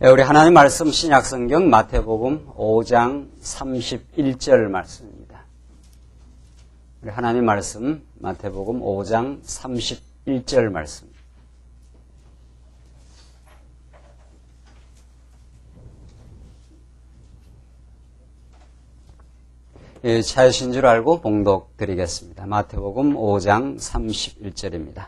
우리 하나님 말씀 신약성경 마태복음 5장 31절 말씀입니다. 우리 하나님 말씀 마태복음 5장 31절 말씀. 찾으신 줄 알고 봉독 드리겠습니다. 마태복음 5장 31절입니다.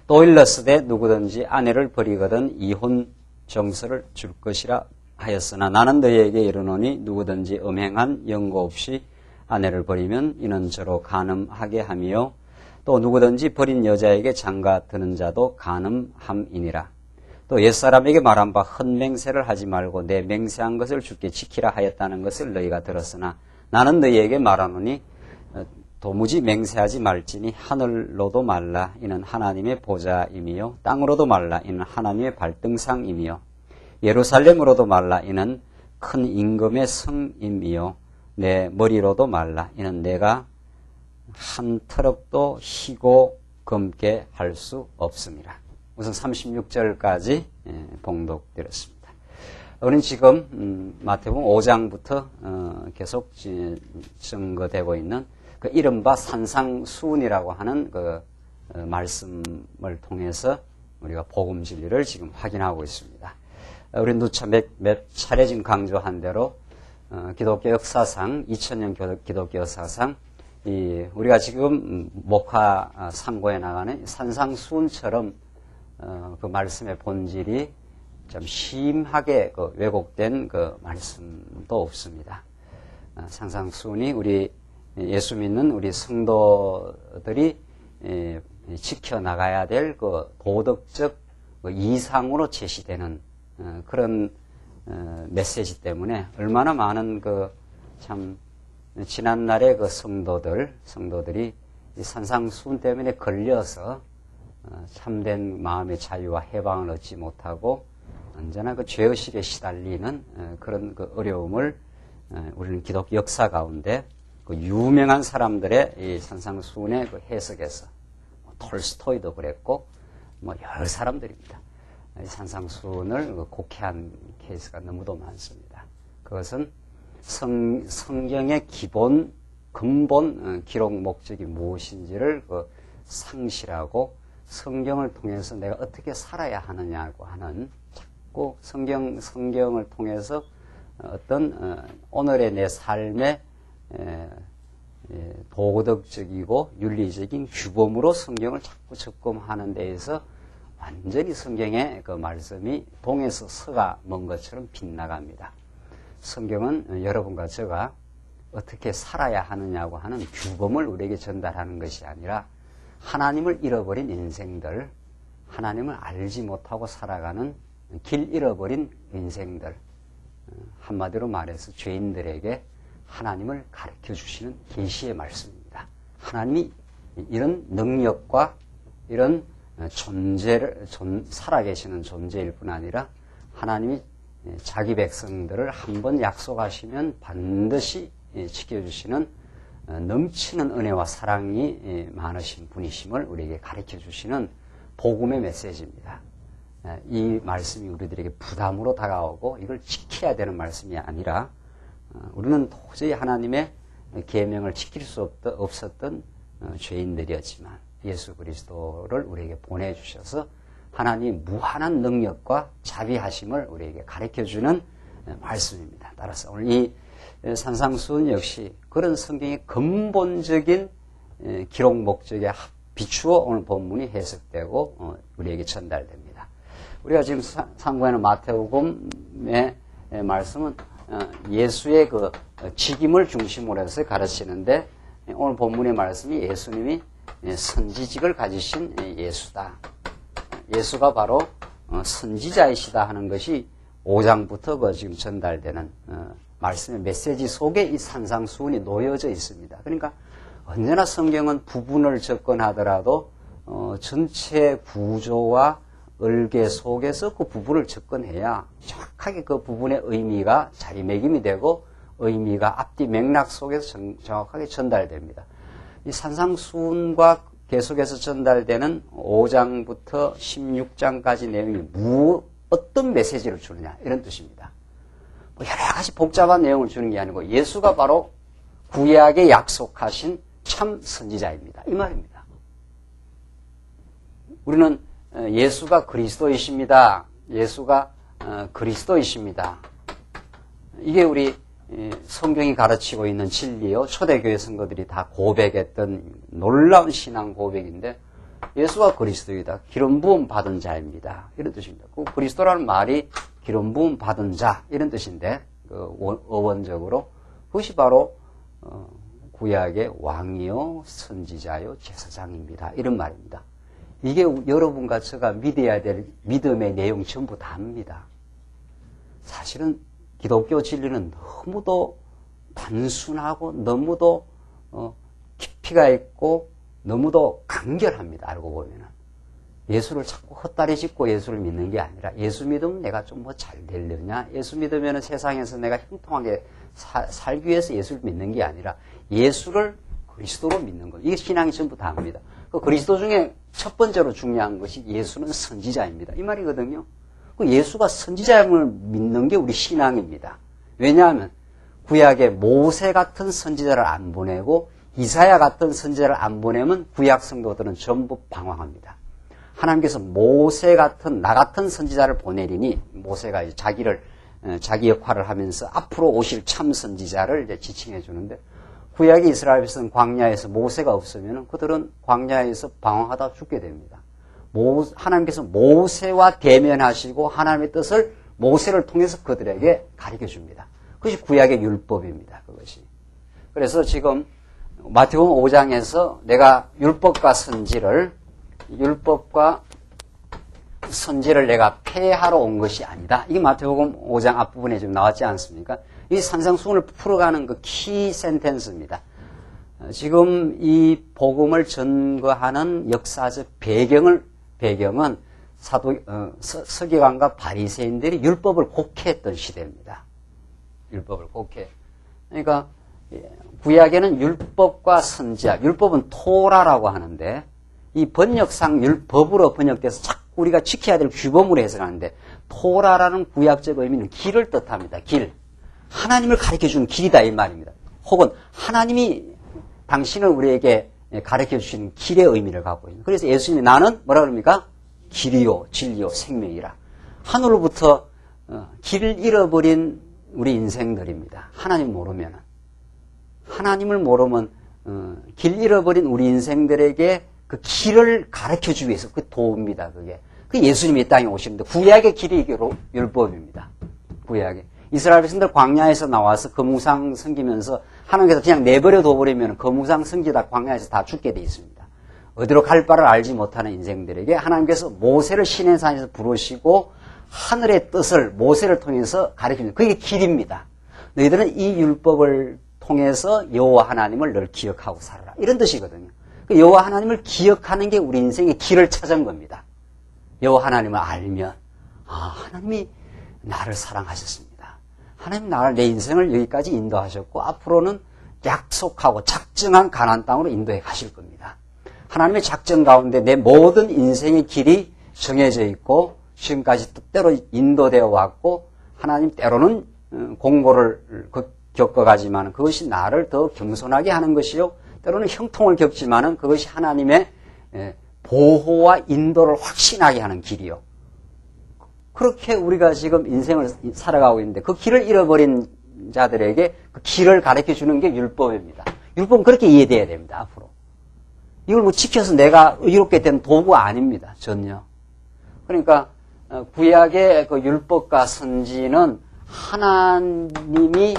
또 일렀으되 누구든지 아내를 버리거든 이혼 정서를 줄 것이라 하였으나 나는 너희에게 이르노니 누구든지 음행한 연고 없이 아내를 버리면 이는 저로 간음하게 하며 또 누구든지 버린 여자에게 장가 드는 자도 간음함이니라. 또 옛사람에게 말한 바 헛맹세를 하지 말고 내 맹세한 것을 주께 지키라 하였다는 것을 너희가 들었으나 나는 너희에게 말하노니 도무지 맹세하지 말지니 하늘로도 말라 이는 하나님의 보좌임이요 땅으로도 말라 이는 하나님의 발등상임이요 예루살렘으로도 말라 이는 큰 임금의 성임이요 내 머리로도 말라 이는 내가 한 터럭도 희고 검게 할 수 없음이라. 우선 36절까지 봉독드렸습니다. 우리는 지금 마태복음 5장부터 계속 증거되고 있는 그 이른바 산상수훈이라고 하는 그 말씀을 통해서 우리가 복음 진리를 지금 확인하고 있습니다. 우리는 누차 몇 차례 지금 강조한 대로 기독교 역사상 2000년 기독교 역사상 우리가 지금 목화 상고에 나가는 산상수훈처럼 그 말씀의 본질이 좀 심하게 그 왜곡된 그 말씀도 없습니다. 산상수훈이 우리 예수 믿는 우리 성도들이 지켜나가야 될 그 도덕적 이상으로 제시되는 그런 메시지 때문에 얼마나 많은 그 참 지난날의 그 성도들이 이 산상수훈 때문에 걸려서 참된 마음의 자유와 해방을 얻지 못하고 언제나 그 죄의식에 시달리는 그런 그 어려움을 우리는 기독교 역사 가운데 그 유명한 사람들의 이 산상수훈의 그 해석에서 톨스토이도 그랬고 여러 사람들입니다. 이 산상수훈을 곡해한 케이스가 너무도 많습니다. 그것은 성경의 근본 기록 목적이 무엇인지를 그 상실하고 성경을 통해서 내가 어떻게 살아야 하느냐고 하는 자꾸 성경을 통해서 어떤 오늘의 내 삶의 도덕적이고 윤리적인 규범으로 성경을 자꾸 접근하는 데에서 완전히 성경의 그 말씀이 동에서 서가 먼 것처럼 빗나갑니다. 성경은 여러분과 제가 어떻게 살아야 하느냐고 하는 규범을 우리에게 전달하는 것이 아니라 하나님을 잃어버린 인생들, 하나님을 알지 못하고 살아가는 길 잃어버린 인생들, 한마디로 말해서 죄인들에게 하나님을 가르쳐 주시는 계시의 말씀입니다. 하나님이 이런 능력과 이런 존재를 살아계시는 존재일 뿐 아니라 하나님이 자기 백성들을 한번 약속하시면 반드시 지켜주시는 넘치는 은혜와 사랑이 많으신 분이심을 우리에게 가르쳐 주시는 복음의 메시지입니다. 이 말씀이 우리들에게 부담으로 다가오고 이걸 지켜야 되는 말씀이 아니라 우리는 도저히 하나님의 계명을 지킬 수 없었던 죄인들이었지만 예수 그리스도를 우리에게 보내주셔서 하나님의 무한한 능력과 자비하심을 우리에게 가르쳐주는 말씀입니다. 따라서 오늘 이 산상수훈 역시 그런 성경의 근본적인 기록 목적에 비추어 오늘 본문이 해석되고 우리에게 전달됩니다. 우리가 지금 상고하는 마태복음의 말씀은 예수의 그 직임을 중심으로 해서 가르치는데 오늘 본문의 말씀이 예수님이 선지직을 가지신 예수다. 예수가 바로 선지자이시다 하는 것이 5장부터 지금 전달되는 말씀의 메시지 속에 이 산상수훈이 놓여져 있습니다. 그러니까 언제나 성경은 부분을 접근하더라도 전체 구조와 얼개 속에서 그 부분을 접근해야 정확하게 그 부분의 의미가 자리매김이 되고 의미가 앞뒤 맥락 속에서 정확하게 전달됩니다. 이 산상수훈과 계속해서 전달되는 5장부터 16장까지 내용이 어떤 메시지를 주느냐 이런 뜻입니다. 뭐 여러 가지 복잡한 내용을 주는 게 아니고 예수가 바로 구약에 약속하신 참 선지자입니다. 이 말입니다. 우리는 예수가 그리스도이십니다. 예수가 그리스도이십니다. 이게 우리 성경이 가르치고 있는 진리요. 초대교회 성도들이 다 고백했던 놀라운 신앙 고백인데 예수가 그리스도이다. 기름 부음 받은 자입니다. 이런 뜻입니다. 그 그리스도라는 말이 기름 부음 받은 자 이런 뜻인데 어원적으로 그것이 바로 구약의 왕이요 선지자요 제사장입니다. 이런 말입니다. 이게 여러분과 제가 믿어야 될 믿음의 내용 전부 다 합니다. 사실은 기독교 진리는 너무도 단순하고 너무도 깊이가 있고 너무도 간결합니다. 알고 보면은 예수를 자꾸 헛다리 짚고 예수를 믿는 게 아니라 예수 믿으면 내가 좀 뭐 잘 되려냐, 예수 믿으면 세상에서 내가 형통하게 살기 위해서 예수를 믿는 게 아니라 예수를 그리스도로 믿는 것. 이게 신앙이 전부 다 합니다. 그 그리스도 중에 첫 번째로 중요한 것이 예수는 선지자입니다. 이 말이거든요. 그 예수가 선지자임을 믿는 게 우리 신앙입니다. 왜냐하면 구약에 모세 같은 선지자를 안 보내고 이사야 같은 선지자를 안 보내면 구약 성도들은 전부 방황합니다. 하나님께서 모세 같은 나 같은 선지자를 보내리니 모세가 이제 자기 역할을 하면서 앞으로 오실 참 선지자를 이제 지칭해 주는데 구약의 이스라엘 백성은 광야에서 모세가 없으면 그들은 광야에서 방황하다 죽게 됩니다. 하나님께서 모세와 대면하시고 하나님의 뜻을 모세를 통해서 그들에게 가르쳐 줍니다. 그것이 구약의 율법입니다. 그것이. 그래서 지금 마태복음 5장에서 내가 율법과 선지를 내가 폐하러 온 것이 아니다. 이게 마태복음 5장 앞부분에 좀 나왔지 않습니까? 이 산상수훈을 풀어가는 그 키 센텐스입니다. 지금 이 복음을 전거하는 역사적 배경은 서기관과 바리새인들이 율법을 곡해했던 시대입니다. 율법을 곡해. 그러니까 구약에는 율법과 선지자, 율법은 토라라고 하는데 이 번역상 법으로 번역돼서 자꾸 우리가 지켜야 될 규범으로 해석하는데 토라라는 구약적 의미는 길을 뜻합니다. 길. 하나님을 가르쳐주는 길이다 이 말입니다. 혹은 하나님이 당신을 우리에게 가르쳐주시는 길의 의미를 갖고 있는. 그래서 예수님이 나는 뭐라 그럽니까? 길이요 진리요 생명이라. 하늘로부터 길을 잃어버린 우리 인생들입니다. 하나님을 모르면 길 잃어버린 우리 인생들에게 그 길을 가르쳐주기 위해서 그 도입니다. 그게. 그 예수님이 이 땅에 오시는데 구약의 길이 율법입니다. 구약의. 이스라엘 백성들 광야에서 나와서 거무상 섬기면서 하나님께서 그냥 내버려 둬버리면 거무상 섬기다 광야에서 다 죽게 돼 있습니다. 어디로 갈 바를 알지 못하는 인생들에게 하나님께서 모세를 시내산에서 부르시고 하늘의 뜻을 모세를 통해서 가르칩니다. 그게 길입니다. 너희들은 이 율법을 통해서 여호와 하나님을 늘 기억하고 살아라. 이런 뜻이거든요. 그 여호와 하나님을 기억하는 게 우리 인생의 길을 찾은 겁니다. 여호와 하나님을 알면 하나님이 나를 사랑하셨습니다. 하나님 내 인생을 여기까지 인도하셨고 앞으로는 약속하고 작정한 가나안 땅으로 인도해 가실 겁니다. 하나님의 작정 가운데 내 모든 인생의 길이 정해져 있고 지금까지 뜻대로 인도되어 왔고 하나님 때로는 공고를 겪어가지만 그것이 나를 더 겸손하게 하는 것이요 때로는 형통을 겪지만은 그것이 하나님의 보호와 인도를 확신하게 하는 길이요. 그렇게 우리가 지금 인생을 살아가고 있는데 그 길을 잃어버린 자들에게 그 길을 가르쳐 주는 게 율법입니다. 율법은 그렇게 이해돼야 됩니다. 앞으로. 이걸 뭐 지켜서 내가 의롭게 된 도구가 아닙니다. 전혀. 그러니까 구약의 그 율법과 선지는 하나님이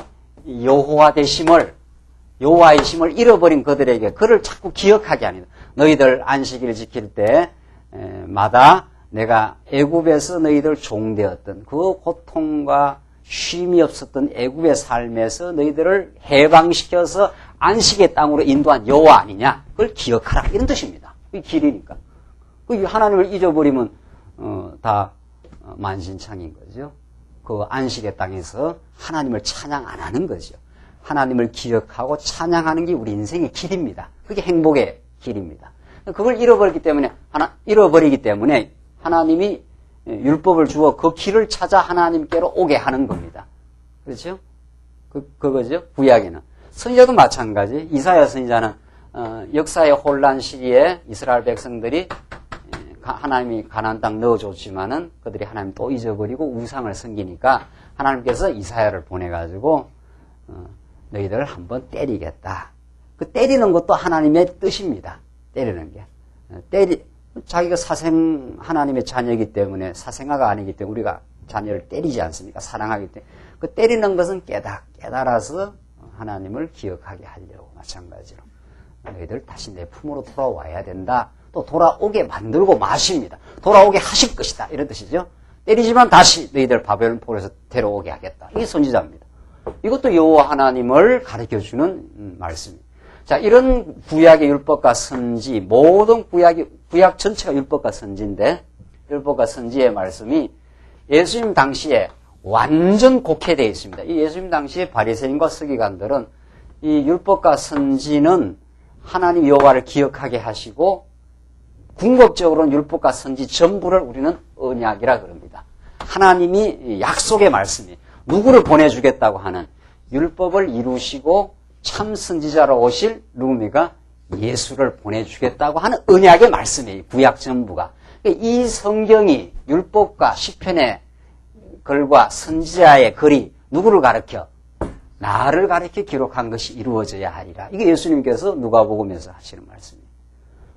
여호와이심을 잃어버린 그들에게 그를 자꾸 기억하게 합니다. 너희들 안식일을 지킬 때마다 내가 애굽에서 너희들 종되었던 그 고통과 쉼이 없었던 애굽의 삶에서 너희들을 해방시켜서 안식의 땅으로 인도한 여호와 아니냐? 그걸 기억하라. 이런 뜻입니다. 그게 길이니까. 그 하나님을 잊어버리면 다 만신창인 거죠. 그 안식의 땅에서 하나님을 찬양 안 하는 거죠. 하나님을 기억하고 찬양하는 게 우리 인생의 길입니다. 그게 행복의 길입니다. 그걸 잃어버리기 때문에 하나님이 율법을 주어 그 길을 찾아 하나님께로 오게 하는 겁니다. 그렇죠? 그거죠. 구약에는. 선지자도 마찬가지. 이사야 선지자는 역사의 혼란 시기에 이스라엘 백성들이 하나님이 가나안 땅 넣어줬지만은 그들이 하나님 또 잊어버리고 우상을 섬기니까 하나님께서 이사야를 보내가지고 너희들을 한번 때리겠다. 그 때리는 것도 하나님의 뜻입니다. 때리는 게. 자기가 하나님의 자녀이기 때문에 사생아가 아니기 때문에 우리가 자녀를 때리지 않습니까? 사랑하기 때문에. 그 때리는 것은 깨달아서 하나님을 기억하게 하려고 마찬가지로. 너희들 다시 내 품으로 돌아와야 된다. 또 돌아오게 만들고 마십니다. 돌아오게 하실 것이다. 이런 뜻이죠. 때리지만 다시 너희들 바벨론 포로에서 데려오게 하겠다. 이게 선지자입니다. 이것도 여호와 하나님을 가르쳐주는 말씀입니다. 자, 이런 구약의 율법과 선지, 모든 구약 전체가 율법과 선지인데, 율법과 선지의 말씀이 예수님 당시에 완전 곡해되어 있습니다. 이 예수님 당시에 바리새인과 서기관들은 이 율법과 선지는 하나님 여호와를 기억하게 하시고, 궁극적으로는 율법과 선지 전부를 우리는 언약이라 그럽니다. 하나님이 약속의 말씀이 누구를 보내주겠다고 하는 율법을 이루시고 참 선지자로 오실 누굽니까? 예수를 보내주겠다고 하는 언약의 말씀이에요. 구약 전부가. 이 성경이 율법과 시편의 글과 선지자의 글이 누구를 가르쳐? 나를 가르쳐 기록한 것이 이루어져야 하리라. 이게 예수님께서 누가복음에서 하시는 말씀이에요.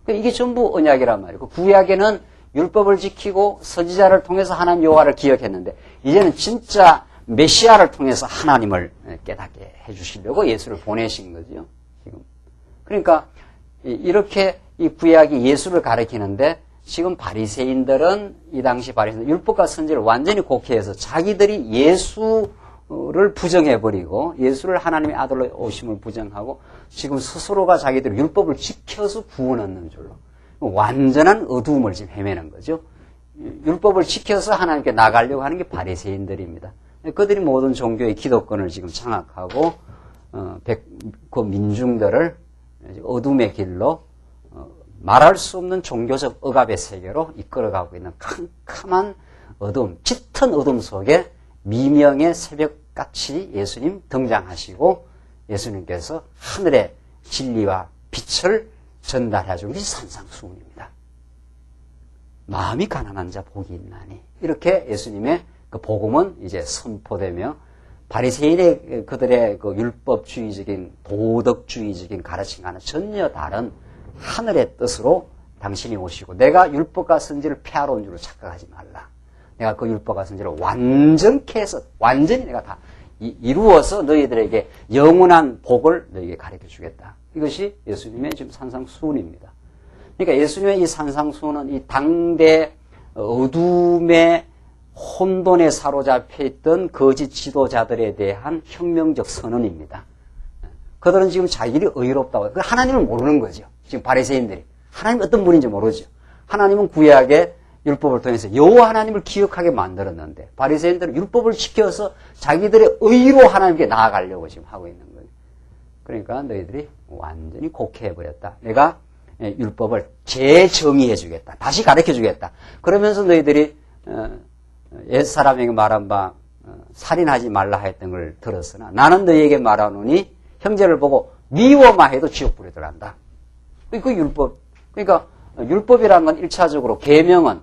이게 전부 언약이란 말이에요. 구약에는 율법을 지키고 선지자를 통해서 하나님 여호와를 기억했는데 이제는 진짜 메시아를 통해서 하나님을 깨닫게 해주시려고 예수를 보내신 거죠. 지금. 그러니까 이렇게 이 구약이 예수를 가리키는데 지금 바리새인들은 이 당시 바리새인들 율법과 선지를 완전히 곡해해서 자기들이 예수를 부정해버리고 예수를 하나님의 아들로 오심을 부정하고 지금 스스로가 자기들이 율법을 지켜서 구원 얻는 줄로 완전한 어두움을 지금 헤매는 거죠. 율법을 지켜서 하나님께 나가려고 하는 게 바리새인들입니다. 그들이 모든 종교의 기득권을 지금 장악하고 그 민중들을 어둠의 길로 말할 수 없는 종교적 억압의 세계로 이끌어가고 있는 캄캄한 어둠, 짙은 어둠 속에 미명의 새벽같이 예수님 등장하시고 예수님께서 하늘의 진리와 빛을 전달해 주는 것이 산상수훈입니다. 마음이 가난한 자 복이 있나니 이렇게 예수님의 그 복음은 이제 선포되며 바리새인의 그들의 그 율법주의적인 도덕주의적인 가르침과는 전혀 다른 하늘의 뜻으로 당신이 오시고 내가 율법과 선지를 폐하러 온 줄로 착각하지 말라. 내가 그 율법과 선지를 완전케 해서 완전히 내가 다 이루어서 너희들에게 영원한 복을 너희에게 가르쳐 주겠다. 이것이 예수님의 지금 산상수훈입니다. 그러니까 예수님의 이 산상수훈은 이 당대 어둠의 혼돈에 사로잡혀 있던 거짓 지도자들에 대한 혁명적 선언입니다. 그들은 지금 자기들이 의롭다고 하나님을 모르는 거죠. 지금 바리새인들이 하나님 어떤 분인지 모르죠. 하나님은 구약의 율법을 통해서 여호와 하나님을 기억하게 만들었는데 바리새인들은 율법을 지켜서 자기들의 의로 하나님께 나아가려고 지금 하고 있는 거예요. 그러니까 너희들이 완전히 곡해해버렸다. 내가 율법을 재정의해 주겠다. 다시 가르쳐 주겠다. 그러면서 너희들이 옛사람에게 말한 바 살인하지 말라 했던 걸 들었으나 나는 너희에게 말하노니 형제를 보고 미워만 해도 지옥불에 들어간다. 그 율법. 그러니까 율법이라는 건 1차적으로 계명은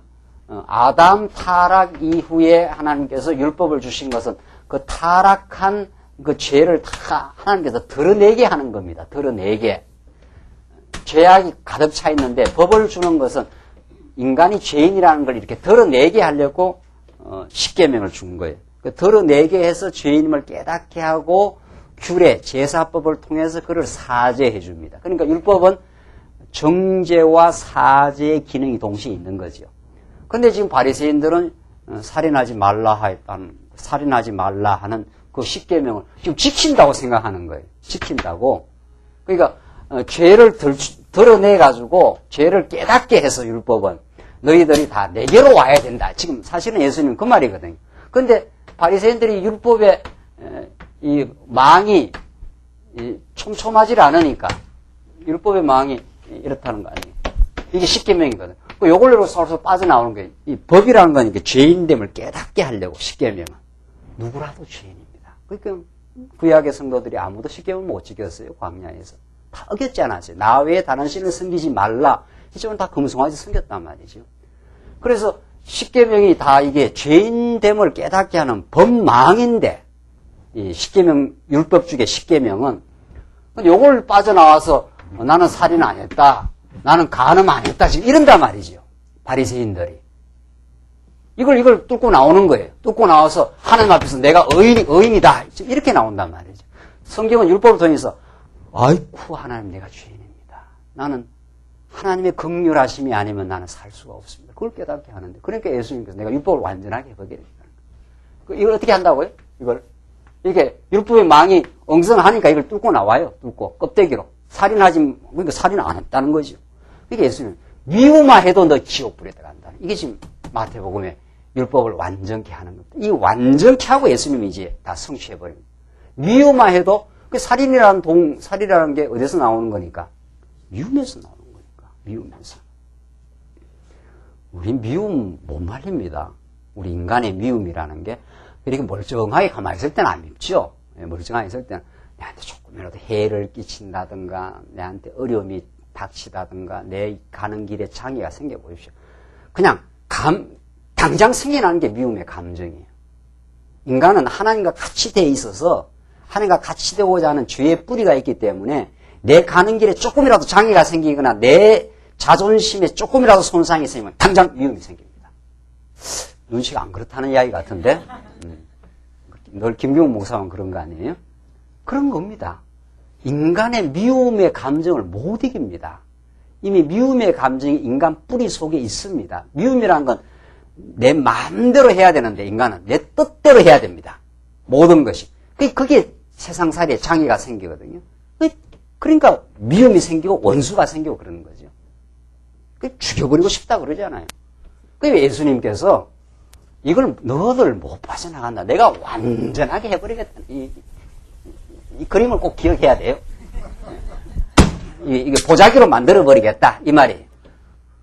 아담 타락 이후에 하나님께서 율법을 주신 것은 그 타락한 그 죄를 다 하나님께서 드러내게 하는 겁니다. 드러내게. 죄악이 가득 차 있는데 법을 주는 것은 인간이 죄인이라는 걸 이렇게 드러내게 하려고 십계명을 준 거예요. 드러내게 해서 죄인임을 깨닫게 하고 규례, 제사법을 통해서 그를 사죄해 줍니다. 그러니까 율법은 정죄와 사죄의 기능이 동시에 있는 거죠. 그런데 지금 바리새인들은 살인하지 말라 하는 그 십계명을 지금 지킨다고 생각하는 거예요. 지킨다고. 그러니까 죄를 드러내 가지고 죄를 깨닫게 해서 율법은 너희들이 다 내게로 와야 된다. 지금 사실은 예수님은 그 말이거든요. 그런데 바리새인들이 율법의 이 망이 촘촘하지 않으니까 율법의 망이 이렇다는 거 아니에요. 이게 십계명이거든. 요걸로 서로 빠져나오는 거예요. 이 법이라는 건 이게 죄인됨을 깨닫게 하려고, 십계명은. 누구라도 죄인입니다. 그러니까 구약의 성도들이 아무도 십계명을 못 지켰어요, 광야에서. 다 어겼지 않았어요. 나 외에 다른 신을 섬기지 말라. 이쪽은 다 금송아지 섬겼단 말이죠. 그래서 십계명이 다 이게 죄인됨을 깨닫게 하는 법망인데, 이 십계명, 율법 중에 십계명은 요걸 빠져나와서 나는 살인 안 했다. 나는 간음 안 했다. 지금 이런단 말이죠. 바리새인들이. 이걸 뚫고 나오는 거예요. 뚫고 나와서 하나님 앞에서 내가 의인이다. 이렇게 나온단 말이죠. 성경은 율법을 통해서 아이쿠 하나님 내가 죄인입니다. 나는 하나님의 긍휼하심이 아니면 나는 살 수가 없습니다. 그걸 깨닫게 하는데 그러니까 예수님께서 내가 율법을 완전하게 해보게 이걸 어떻게 한다고요? 이걸 이렇게 율법의 망이 엉성하니까 이걸 뚫고 나와요. 뚫고 껍데기로 살인하지 그러니까 살인 안 했다는 거죠. 그러니까 예수님 미움만 해도 너 지옥불에 들어간다. 이게 지금 마태복음의 율법을 완전케 하는 겁니다. 이 완전케 하고 예수님이 이제 다 성취해버립니다. 미움만 해도 그 살이라는 게 어디서 나오는 거니까? 미움에서 나오는 거니까. 미움에서. 우리 미움 못 말립니다. 우리 인간의 미움이라는 게 이렇게 멀쩡하게 가만히 있을 때는 안 밉죠. 멀쩡하게 있을 때는 내한테 조금이라도 해를 끼친다든가 내한테 어려움이 닥치다든가 내 가는 길에 장애가 생겨보십시오. 그냥 당장 생겨나는 게 미움의 감정이에요. 인간은 하나님과 같이 돼 있어서 하나님과 같이 되고자 하는 죄의 뿌리가 있기 때문에 내 가는 길에 조금이라도 장애가 생기거나 내 자존심에 조금이라도 손상이 생기면 당장 미움이 생깁니다. 눈치가 안 그렇다는 이야기 같은데 늘 김경훈 목사만 그런 거 아니에요? 그런 겁니다. 인간의 미움의 감정을 못 이깁니다. 이미 미움의 감정이 인간 뿌리 속에 있습니다. 미움이라는 건 내 마음대로 해야 되는데 인간은 내 뜻대로 해야 됩니다. 모든 것이. 그게 세상살이에 장애가 생기거든요. 그러니까 미움이 생기고 원수가 생기고 그러는 거죠. 죽여버리고 싶다 그러잖아요. 그래서 예수님께서 이걸 너들 못 빠져나간다. 내가 완전하게 해버리겠다. 이 그림을 꼭 기억해야 돼요. 이게 보자기로 만들어버리겠다. 이 말이에요.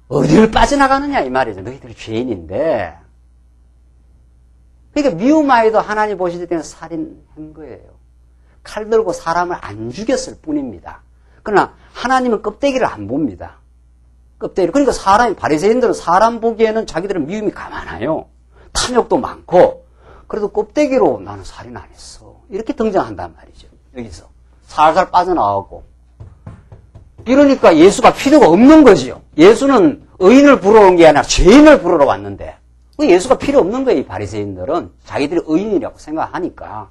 어디를 빠져나가느냐 이 말이죠. 너희들이 죄인인데. 그러니까 미움하여도 하나님 보실 때는 살인한 거예요. 칼 들고 사람을 안 죽였을 뿐입니다. 그러나 하나님은 껍데기를 안 봅니다. 껍데기. 그러니까 바리새인들은 사람 보기에는 자기들은 미움이 가만해요. 탐욕도 많고 그래도 껍데기로 나는 살인 안 했어. 이렇게 등장한단 말이죠. 여기서 살살 빠져나가고 이러니까 예수가 필요가 없는 거지요. 예수는 의인을 부르러 온 게 아니라 죄인을 부르러 왔는데 예수가 필요 없는 거예요. 이 바리새인들은 자기들이 의인이라고 생각하니까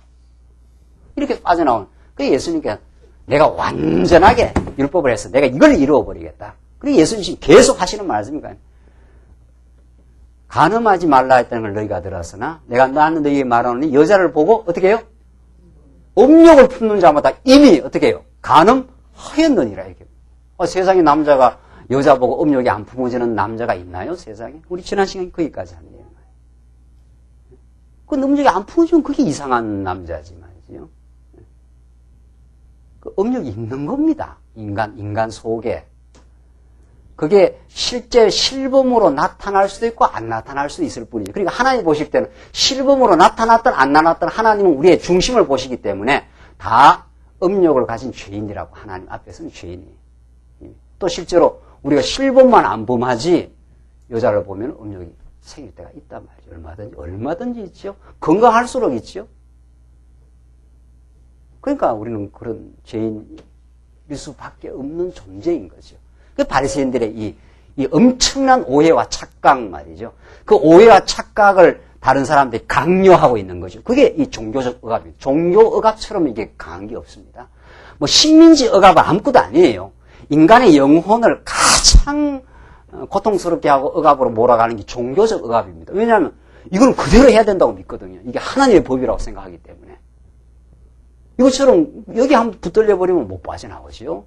이렇게 빠져나온. 그 예수님께 내가 완전하게 율법을 해서 내가 이걸 이루어버리겠다. 그리고 예수님 지금 계속 하시는 말씀이니까 간음하지 말라 했다는 걸 너희가 들었으나 내가 나는 너희에게 말하노니 여자를 보고 어떻게 해요? 음욕을 품는 자마다 이미 어떻게 해요? 간음하였느니라 이렇게. 세상에 남자가 여자 보고 음욕이 안 품어지는 남자가 있나요? 세상에? 우리 지난 시간에 거기까지 한 거예요. 그 음욕이 안 품어지면 그게 이상한 남자지 말이죠. 그 음욕이 있는 겁니다. 인간 속에. 그게 실제 실범으로 나타날 수도 있고 안 나타날 수도 있을 뿐이죠. 그러니까 하나님 보실 때는 실범으로 나타났든 안 나타났든 하나님은 우리의 중심을 보시기 때문에 다 음욕을 가진 죄인이라고 하나님 앞에서는 죄인이에요. 또 실제로 우리가 실범만 안 범하지 여자를 보면 음욕이 생길 때가 있단 말이죠. 얼마든지 있죠. 건강할수록 있죠. 그러니까 우리는 그런 죄인일 수밖에 없는 존재인 거죠. 그 바리새인들의 이 엄청난 오해와 착각 말이죠. 그 오해와 착각을 다른 사람들이 강요하고 있는 거죠. 그게 이 종교적 억압입니다. 종교 억압처럼 이게 강한 게 없습니다. 뭐 식민지 억압은 아무것도 아니에요. 인간의 영혼을 가장 고통스럽게 하고 억압으로 몰아가는 게 종교적 억압입니다. 왜냐하면 이건 그대로 해야 된다고 믿거든요. 이게 하나님의 법이라고 생각하기 때문에. 이것처럼 여기 한번 붙들려 버리면 못 빠져나오죠.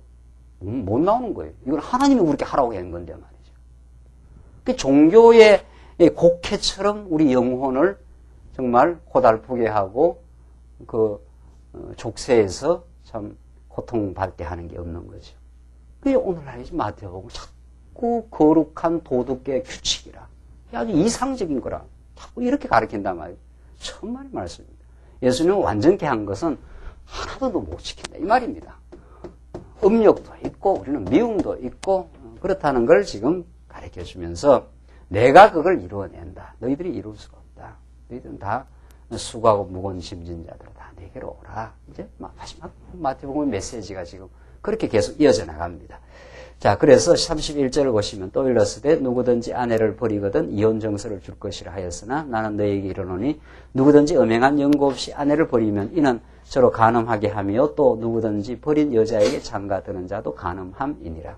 못 나오는 거예요. 이건 하나님이 그렇게 하라고 하는 건데 말이죠. 그 종교의 곡해처럼 우리 영혼을 정말 고달프게 하고 그 족쇄에서 참 고통받게 하는 게 없는 거죠. 그게 오늘날 마태복음 자꾸 자꾸 거룩한 도덕의 규칙이라. 아주 이상적인 거라. 자꾸 이렇게 가르친단 말이에요. 천만의 말씀입니다. 예수님은 완전케 한 것은 하나도 못 지킨다. 이 말입니다. 음욕도 있고 우리는 미움도 있고 그렇다는 걸 지금 가르쳐 주면서 내가 그걸 이루어낸다. 너희들이 이룰 수가 없다. 너희들은 다 수고하고 무거운 짐진 자들 다 내게로 오라. 이제 마지막 마태복음 메시지가 지금 그렇게 계속 이어져 나갑니다. 자, 그래서 31절을 보시면 또 일렀으되 누구든지 아내를 버리거든 이혼 정서를 줄 것이라 하였으나 나는 너희에게 이르노니 누구든지 음행한 연고 없이 아내를 버리면 이는 서로 간음하게 하며 또 누구든지 버린 여자에게 장가드는 자도 간음함이니라.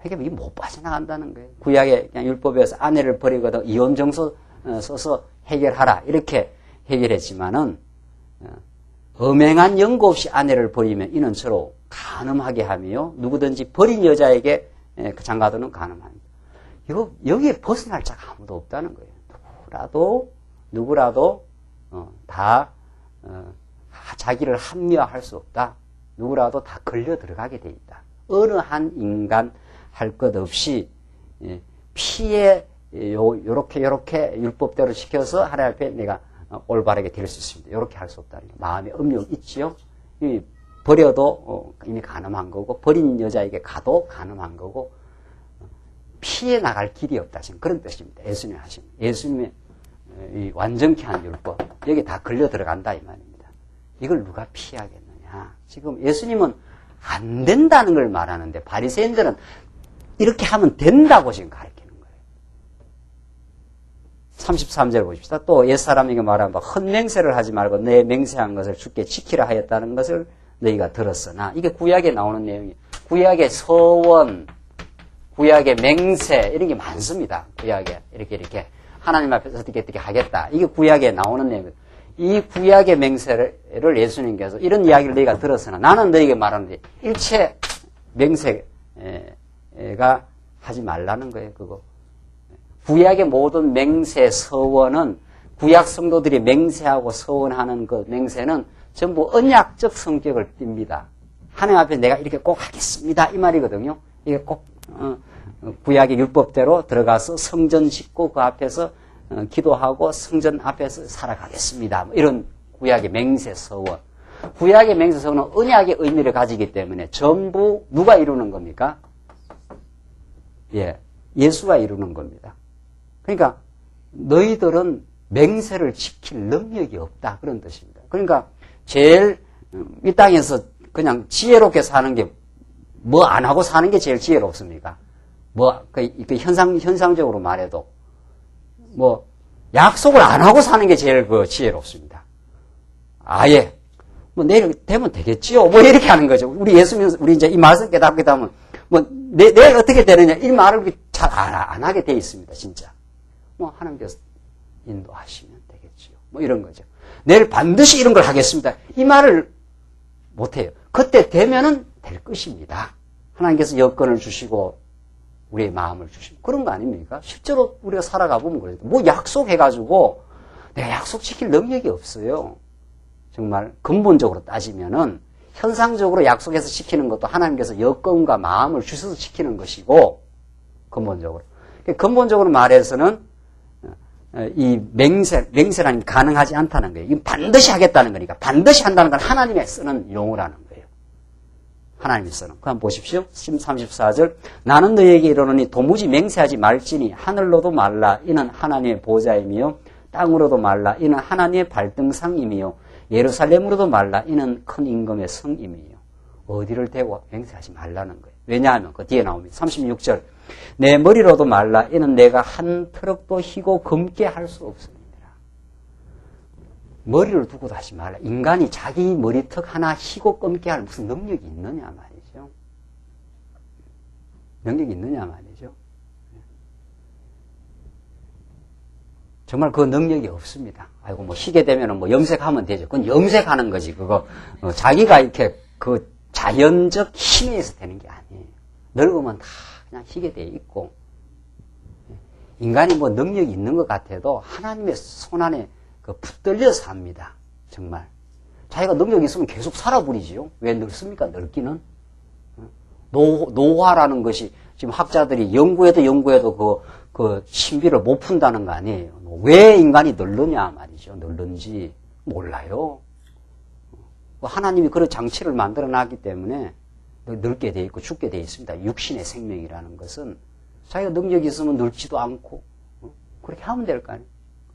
이게 못 빠져나간다는 거예요. 구약의 그냥 율법에서 아내를 버리거든 이혼 정서 써서 해결하라 이렇게 해결했지만은 음행한 연고 없이 아내를 버리면 이는 서로 간음하게 하며 누구든지 버린 여자에게 장가드는 간음합니다. 이거 여기에 벗어날 자가 아무도 없다는 거예요. 누구라도 다 자기를 합리화할 수 없다. 누구라도 다 걸려 들어가게 돼 있다. 어느 한 인간 할 것 없이 피해 요렇게 율법대로 시켜서 하나님 앞에 내가 올바르게 될 수 있습니다. 이렇게 할 수 없다는 거예요. 마음의 음욕 있지요. 버려도 이미 간음한 거고 버린 여자에게 가도 간음한 거고 피해 나갈 길이 없다. 지금 그런 뜻입니다. 예수님이 하신 예수님의 이 완전케 한 율법 여기 다 걸려 들어간다 이 말입니다. 이걸 누가 피하겠느냐. 지금 예수님은 안 된다는 걸 말하는데 바리새인들은 이렇게 하면 된다고 지금 가르치는 거예요. 33절 보십시다. 또 옛사람에게 말하면 헛맹세를 하지 말고 내 맹세한 것을 주께 지키라 하였다는 것을 너희가 들었으나 이게 구약에 나오는 내용이에요. 구약의 서원, 구약의 맹세 이런 게 많습니다. 구약에 이렇게 하나님 앞에서 어떻게 하겠다. 이게 구약에 나오는 내용이에요. 이 구약의 맹세를 예수님께서 이런 이야기를 너희가 들었으나 나는 너희에게 말하는데 일체 맹세가 하지 말라는 거예요. 그거. 구약의 모든 맹세, 서원은 구약 성도들이 맹세하고 서원하는 그 맹세는 전부 언약적 성격을 띱니다. 하나님 앞에 내가 이렇게 꼭 하겠습니다. 이 말이거든요. 이게 꼭 구약의 율법대로 들어가서 성전 짓고 그 앞에서 기도하고 성전 앞에서 살아가겠습니다. 이런 구약의 맹세 서원. 구약의 맹세 서원은 언약의 의미를 가지기 때문에 전부 누가 이루는 겁니까? 예수가 이루는 겁니다. 그러니까 너희들은 맹세를 지킬 능력이 없다. 그런 뜻입니다. 그러니까 제일 이 땅에서 그냥 지혜롭게 사는 게 뭐 안 하고 사는 게 제일 지혜롭습니까? 현상적으로 말해도 약속을 안 하고 사는 게 제일 지혜롭습니다. 아예 내일 되면 되겠지요. 이렇게 하는 거죠. 우리 이제 이 말씀 깨닫게 되면 내일 어떻게 되느냐 이 말을 잘 안 하게 돼 있습니다. 진짜 하나님께서 인도하시면 되겠지요. 이런 거죠. 내일 반드시 이런 걸 하겠습니다. 이 말을 못해요. 그때 되면은 될 것입니다. 하나님께서 여건을 주시고 우리의 마음을 주시고 그런 거 아닙니까? 실제로 우리가 살아가 보면 그래요. 약속해가지고 내가 약속 지킬 능력이 없어요. 정말 근본적으로 따지면은 현상적으로 약속해서 지키는 것도 하나님께서 여건과 마음을 주셔서 지키는 것이고 근본적으로 말해서는 이 맹세라는 게 가능하지 않다는 거예요. 이건 반드시 하겠다는 거니까 반드시 한다는 건 하나님의 쓰는 용어라는 거예요. 하나님이 쓰는. 그럼 보십시오. 34절 나는 너희에게 이르노니 도무지 맹세하지 말지니 하늘로도 말라 이는 하나님의 보좌이며 땅으로도 말라 이는 하나님의 발등상이며 예루살렘으로도 말라 이는 큰 임금의 성임이요. 어디를 대고 맹세하지 말라는 거예요. 왜냐하면 그 뒤에 나옵니다. 36절 내 머리로도 말라 이는 내가 한 트럭도 희고 검게 할 수 없습니다. 머리를 두고도 하지 말라. 인간이 자기 머리턱 하나 희고 검게 할 무슨 능력이 있느냐 말이죠. 능력이 있느냐 말이죠. 정말 그 능력이 없습니다. 아이고 희게 되면은 염색하면 되죠. 그건 염색하는 거지. 그거 자기가 이렇게 그 자연적 힘에 의해서 되는 게 아니에요. 늙으면 다 그냥 희게 돼 있고 인간이 능력이 있는 것 같아도 하나님의 손 안에 붙들려서 삽니다. 정말. 자기가 능력이 있으면 계속 살아버리지요. 왜 늙습니까? 늙기는. 노화라는 것이 지금 학자들이 연구해도 그 신비를 못 푼다는 거 아니에요. 왜 인간이 늙느냐 말이죠. 늙는지 몰라요. 하나님이 그런 장치를 만들어 놨기 때문에 늙게 돼 있고 죽게 돼 있습니다. 육신의 생명이라는 것은 자기가 능력이 있으면 늙지도 않고 그렇게 하면 될 거 아니에요.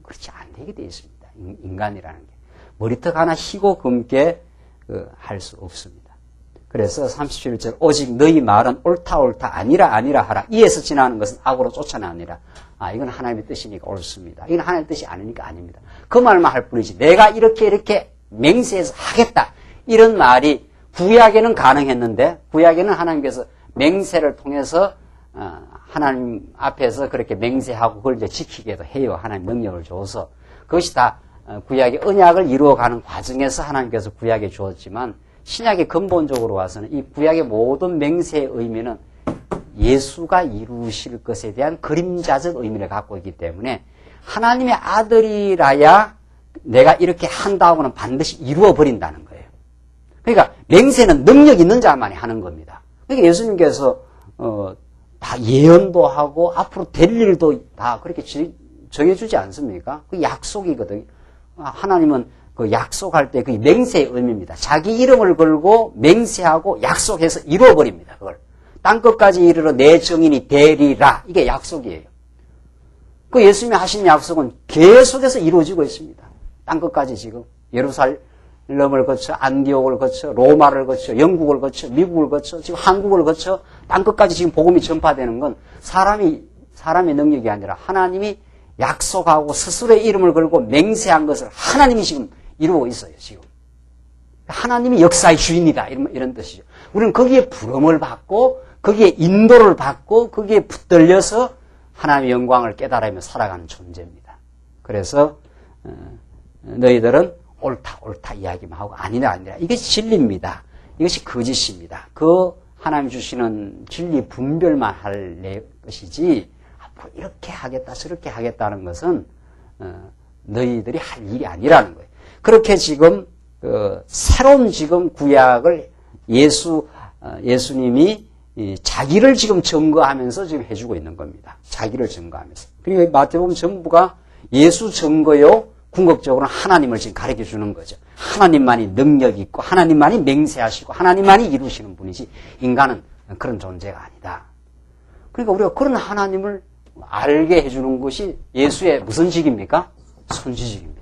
그렇지 안 되게 돼 있습니다. 인간이라는 게. 머리턱 하나 희고 금게 할 수 없습니다. 그래서 37절 오직 너희 말은 옳다 아니라 하라. 이에서 지나는 것은 악으로 쫓아내니라. 이건 하나님의 뜻이니까 옳습니다. 이건 하나님의 뜻이 아니니까 아닙니다. 그 말만 할 뿐이지 내가 이렇게 맹세해서 하겠다. 이런 말이 구약에는 가능했는데 구약에는 하나님께서 맹세를 통해서 하나님 앞에서 그렇게 맹세하고 그걸 이제 지키게도 해요. 하나님 능력을 줘서. 그것이 다 구약의 언약을 이루어가는 과정에서 하나님께서 구약에 주었지만 신약의 근본적으로 와서는 이 구약의 모든 맹세의 의미는 예수가 이루실 것에 대한 그림자적 의미를 갖고 있기 때문에 하나님의 아들이라야 내가 이렇게 한다고는 반드시 이루어버린다는 거예요. 그러니까 맹세는 능력 있는 자만이 하는 겁니다. 그러니까 예수님께서 다 예언도 하고 앞으로 될 일도 다 그렇게 정해주지 않습니까? 그 약속이거든요. 하나님은 그 약속할 때 그 맹세의 의미입니다. 자기 이름을 걸고 맹세하고 약속해서 이루어버립니다. 그걸. 땅끝까지 이르러 내 정인이 되리라. 이게 약속이에요. 그 예수님이 하신 약속은 계속해서 이루어지고 있습니다. 땅끝까지 지금 예루살렘을 거쳐 안디옥을 거쳐 로마를 거쳐 영국을 거쳐 미국을 거쳐 지금 한국을 거쳐 땅끝까지 지금 복음이 전파되는 건 사람의 능력이 아니라 하나님이 약속하고 스스로의 이름을 걸고 맹세한 것을 하나님이 지금 이루고 있어요. 지금 하나님이 역사의 주인이다 이런 뜻이죠. 우리는 거기에 부름을 받고 거기에 인도를 받고 거기에 붙들려서 하나님의 영광을 깨달으며 살아가는 존재입니다. 그래서 너희들은 옳다 이야기만 하고 아니라 이것이 진리입니다. 이것이 거짓입니다. 그 하나님 주시는 진리 분별만 할 것이지 앞으로 이렇게 하겠다 저렇게 하겠다는 것은 너희들이 할 일이 아니라는 거예요. 그렇게 지금 새로운 지금 구약을 예수님이 자기를 지금 증거하면서 지금 해주고 있는 겁니다. 자기를 증거하면서. 그러니까 마태복음 전부가 예수 증거요. 궁극적으로 하나님을 지금 가르쳐 주는 거죠. 하나님만이 능력이 있고 하나님만이 맹세하시고 하나님만이 이루시는 분이지 인간은 그런 존재가 아니다. 그러니까 우리가 그런 하나님을 알게 해주는 것이 예수의 무슨 직입니까? 선지직입니다.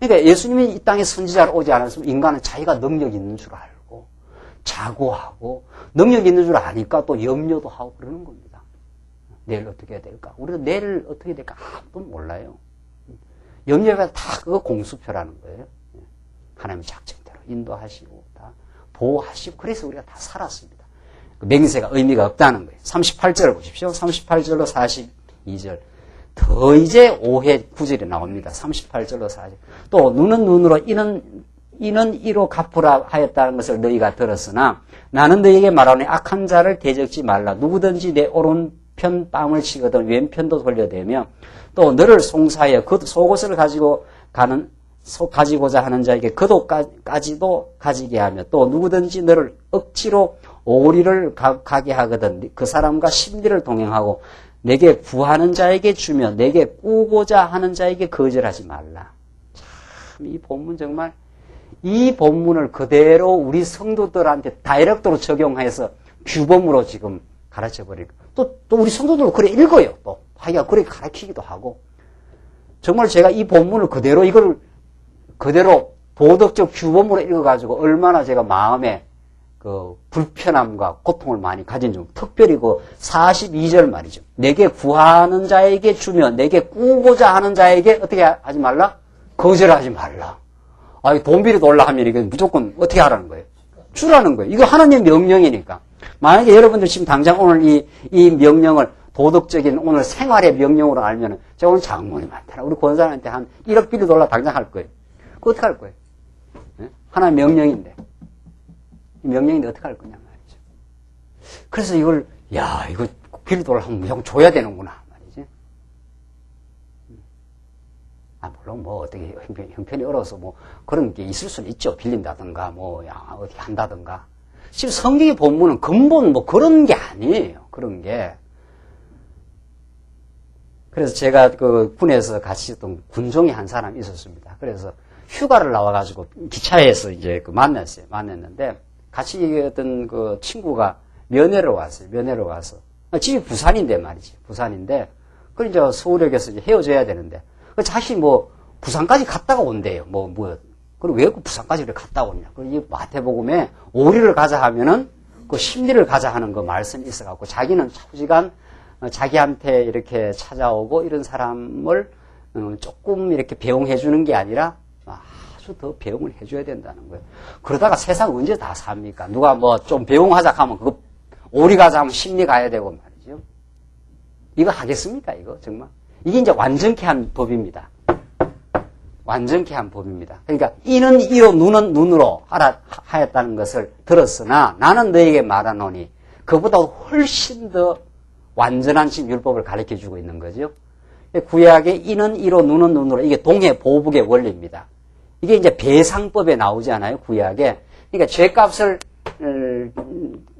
그러니까 예수님이 이 땅에 선지자로 오지 않았으면 인간은 자기가 능력이 있는 줄 알고 자고하고 능력이 있는 줄 아니까 또 염려도 하고 그러는 겁니다. 내일 어떻게 해야 될까? 우리가 내일 어떻게 될까? 아무도 몰라요. 염려가 다 그거 공수표라는 거예요. 하나님의 작정대로 인도하시고 다 보호하시고 그래서 우리가 다 살았습니다. 맹세가 의미가 없다는 거예요. 38절을 보십시오. 38절로 42절. 더 이제 오해 구절이 나옵니다. 38절로 40절. 또 눈은 눈으로 이는 이로 갚으라 하였다는 것을 너희가 들었으나 나는 너희에게 말하노니 악한 자를 대적지 말라. 누구든지 내 오른편 뺨을 치거든 왼편도 돌려대며 또 너를 송사하여 그 속옷을 가지고자 하는 자에게 그도까지도 가지게 하며 또 누구든지 너를 억지로 오리를 가게 하거든 그 사람과 심리를 동행하고 내게 구하는 자에게 주며 내게 꾸고자 하는 자에게 거절하지 말라. 참 이 본문 정말 이 본문을 그대로 우리 성도들한테 다이렉트로 적용해서 규범으로 지금 가르쳐버리고 또 우리 성도들도 그래 읽어요. 또 하기가 그렇게 가르치기도 하고 정말 제가 이 본문을 이걸 그대로 도덕적 규범으로 읽어가지고 얼마나 제가 마음에 그 불편함과 고통을 많이 가진 중 특별히 그 42절 말이죠. 내게 구하는 자에게 주며 내게 꾸고자 하는 자에게 어떻게 하지 말라? 거절하지 말라. 돈비리 돌라 하면 이게 무조건 어떻게 하라는 거예요? 주라는 거예요. 이거 하나님의 명령이니까. 만약에 여러분들 지금 당장 오늘 이 명령을 도덕적인 오늘 생활의 명령으로 알면은 제가 오늘 장문이 많더라. 우리 권사님한테 한 1억 비리 돌라 당장 할 거예요. 그거 어떻게 할 거예요? 네? 하나님의 명령인데. 이 명령인데 어떻게 할 거냐 말이죠. 그래서 이거 비리 돌라 하면 무조건 줘야 되는구나 말이지. 물론 어떻게 형편이 어려서 그런 게 있을 수는 있죠. 빌린다든가 어디 한다든가. 지금 성경의 본문은 근본 뭐 그런 게 아니에요. 그런 게. 그래서 제가 그 군에서 같이 있던 군종이 한 사람이 있었습니다. 그래서 휴가를 나와가지고 기차에서 이제 그 만났어요. 만났는데 같이 어떤 그 친구가 면회로 왔어요. 면회로 와서. 집이 부산인데 말이지. 부산인데. 그 이제 서울역에서 이제 헤어져야 되는데. 그 자신이 뭐 부산까지 갔다가 온대요. 그리고 왜 그 부산까지 갔다 오냐. 이 마태복음에 오리를 가자 하면은 그 심리를 가자 하는 그 말씀이 있어갖고 자기는 차후지간 자기한테 이렇게 찾아오고 이런 사람을 조금 이렇게 배웅해 주는 게 아니라 아주 더 배웅을 해줘야 된다는 거예요. 그러다가 세상 언제 다 삽니까? 누가 뭐 좀 배웅하자 하면 그거 오리 가자 하면 심리 가야 되고 말이죠. 이거 하겠습니까? 이거 정말. 이게 이제 완전케 한 법입니다. 완전케 한 법입니다. 그러니까 이는 이로 눈은 눈으로 하라 하였다는 것을 들었으나 나는 너에게 말하노니 그보다 훨씬 더 완전한 지금 율법을 가르쳐주고 있는 거죠. 구약의 이는 이로 눈은 눈으로 이게 동해 보복의 원리입니다. 이게 이제 배상법에 나오지 않아요? 구약에. 그러니까 죄값을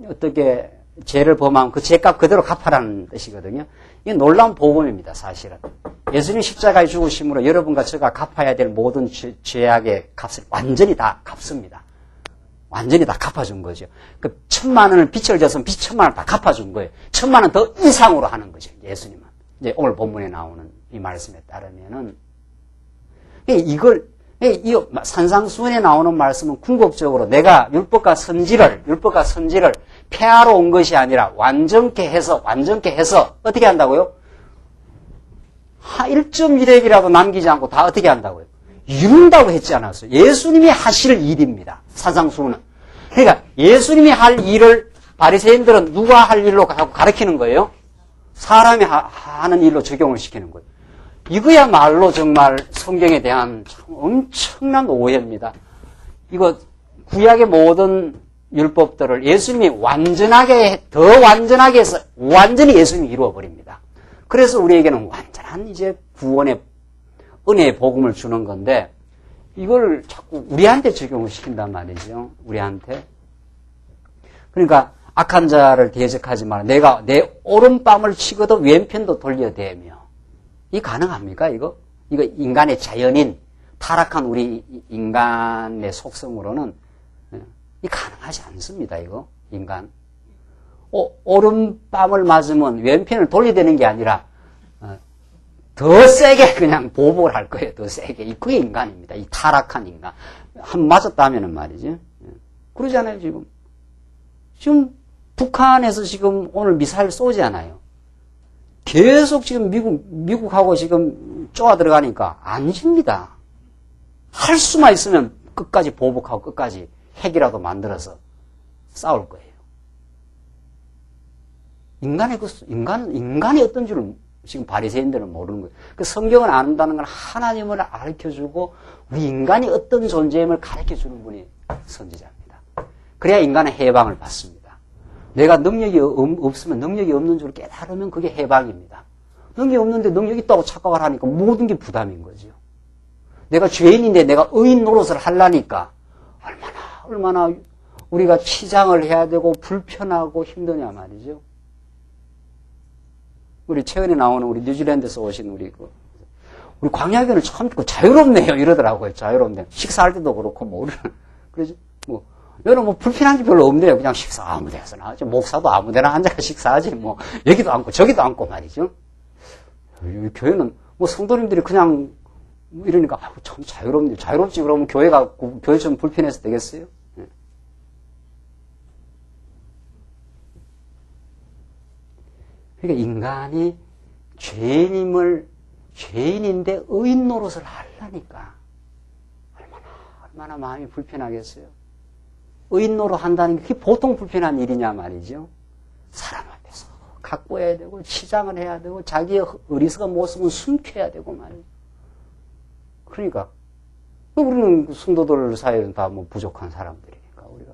어떻게 죄를 범하면 그 죄값 그대로 갚아라는 뜻이거든요. 이게 놀라운 복음입니다. 사실은. 예수님 십자가에 죽으심으로 여러분과 제가 갚아야 될 모든 죄악의 값을 완전히 다 갚습니다. 완전히 다 갚아준 거죠. 그 1000,000원을 빚을 졌으면 빚 1000,000원을 다 갚아준 거예요. 1000,000원 더 이상으로 하는 거죠. 예수님은. 이제 오늘 본문에 나오는 이 말씀에 따르면은 이 산상수훈에 나오는 말씀은 궁극적으로 내가 율법과 선지를 폐하러 온 것이 아니라 완전케 해서 어떻게 한다고요? 1.1핵이라도 남기지 않고 다 어떻게 한다고요? 이룬다고 했지 않았어요. 예수님이 하실 일입니다. 산상수훈은. 그러니까 예수님이 할 일을 바리새인들은 누가 할 일로 가르치는 거예요? 사람이 하는 일로 적용을 시키는 거예요. 이거야말로 정말 성경에 대한 참 엄청난 오해입니다. 이거 구약의 모든 율법들을 예수님이 더 완전하게 해서 완전히 예수님이 이루어버립니다. 그래서 우리에게는 완전한 이제 구원의 은혜의 복음을 주는 건데 이걸 자꾸 우리한테 적용을 시킨단 말이죠. 우리한테. 그러니까 악한 자를 대적하지 마라. 내가 내 오른뺨을 치고도 왼편도 돌려대며. 이 가능합니까, 이거? 이거 인간의 자연인, 타락한 우리 인간의 속성으로는, 이 가능하지 않습니다, 이거, 인간. 오른뺨을 맞으면 왼편을 돌려대는 게 아니라, 더 세게 그냥 보복을 할 거예요, 더 세게. 그게 인간입니다, 이 타락한 인간. 한 맞았다면은 말이죠. 그러잖아요, 지금. 지금 북한에서 지금 오늘 미사일 쏘지 않아요. 계속 지금 미국하고 지금 쪼아 들어가니까 안 집니다. 할 수만 있으면 끝까지 보복하고 끝까지 핵이라도 만들어서 싸울 거예요. 인간이 어떤 줄을 지금 바리새인들은 모르는 거예요. 그 성경을 안다는 건 하나님을 가르쳐주고 우리 인간이 어떤 존재임을 가르쳐주는 분이 선지자입니다. 그래야 인간은 해방을 받습니다. 내가 능력이 없으면 능력이 없는 줄 깨달으면 그게 해방입니다. 능력이 없는데 능력이 있다고 착각을 하니까 모든 게 부담인 거죠. 내가 죄인인데 내가 의인 노릇을 하려니까 얼마나 우리가 치장을 해야 되고 불편하고 힘드냐 말이죠. 우리 최근에 나오는 우리 뉴질랜드에서 오신 우리 광야교는 참 자유롭네요 이러더라고요. 자유롭네. 식사할 때도 그렇고 그러지 여러분 불편한 게 별로 없네요. 그냥 식사 아무 데서나 하죠. 목사도 아무 데나 앉아서 식사하지 여기도 앉고 저기도 앉고 말이죠. 여기 교회는 성도님들이 그냥 이러니까 참 자유롭네. 자유롭지 그러면 교회 좀 불편해서 되겠어요? 네. 그러니까 인간이 죄인인데 의인 노릇을 하려니까 얼마나 마음이 불편하겠어요. 의인 노릇 한다는 게 그게 보통 불편한 일이냐 말이죠. 사람 앞에서 각고해야 되고 치장을 해야 되고 자기의 어리석은 모습은 숨겨야 되고 말이죠. 그러니까 우리는 성도들 사이에는 다 부족한 사람들이니까 우리가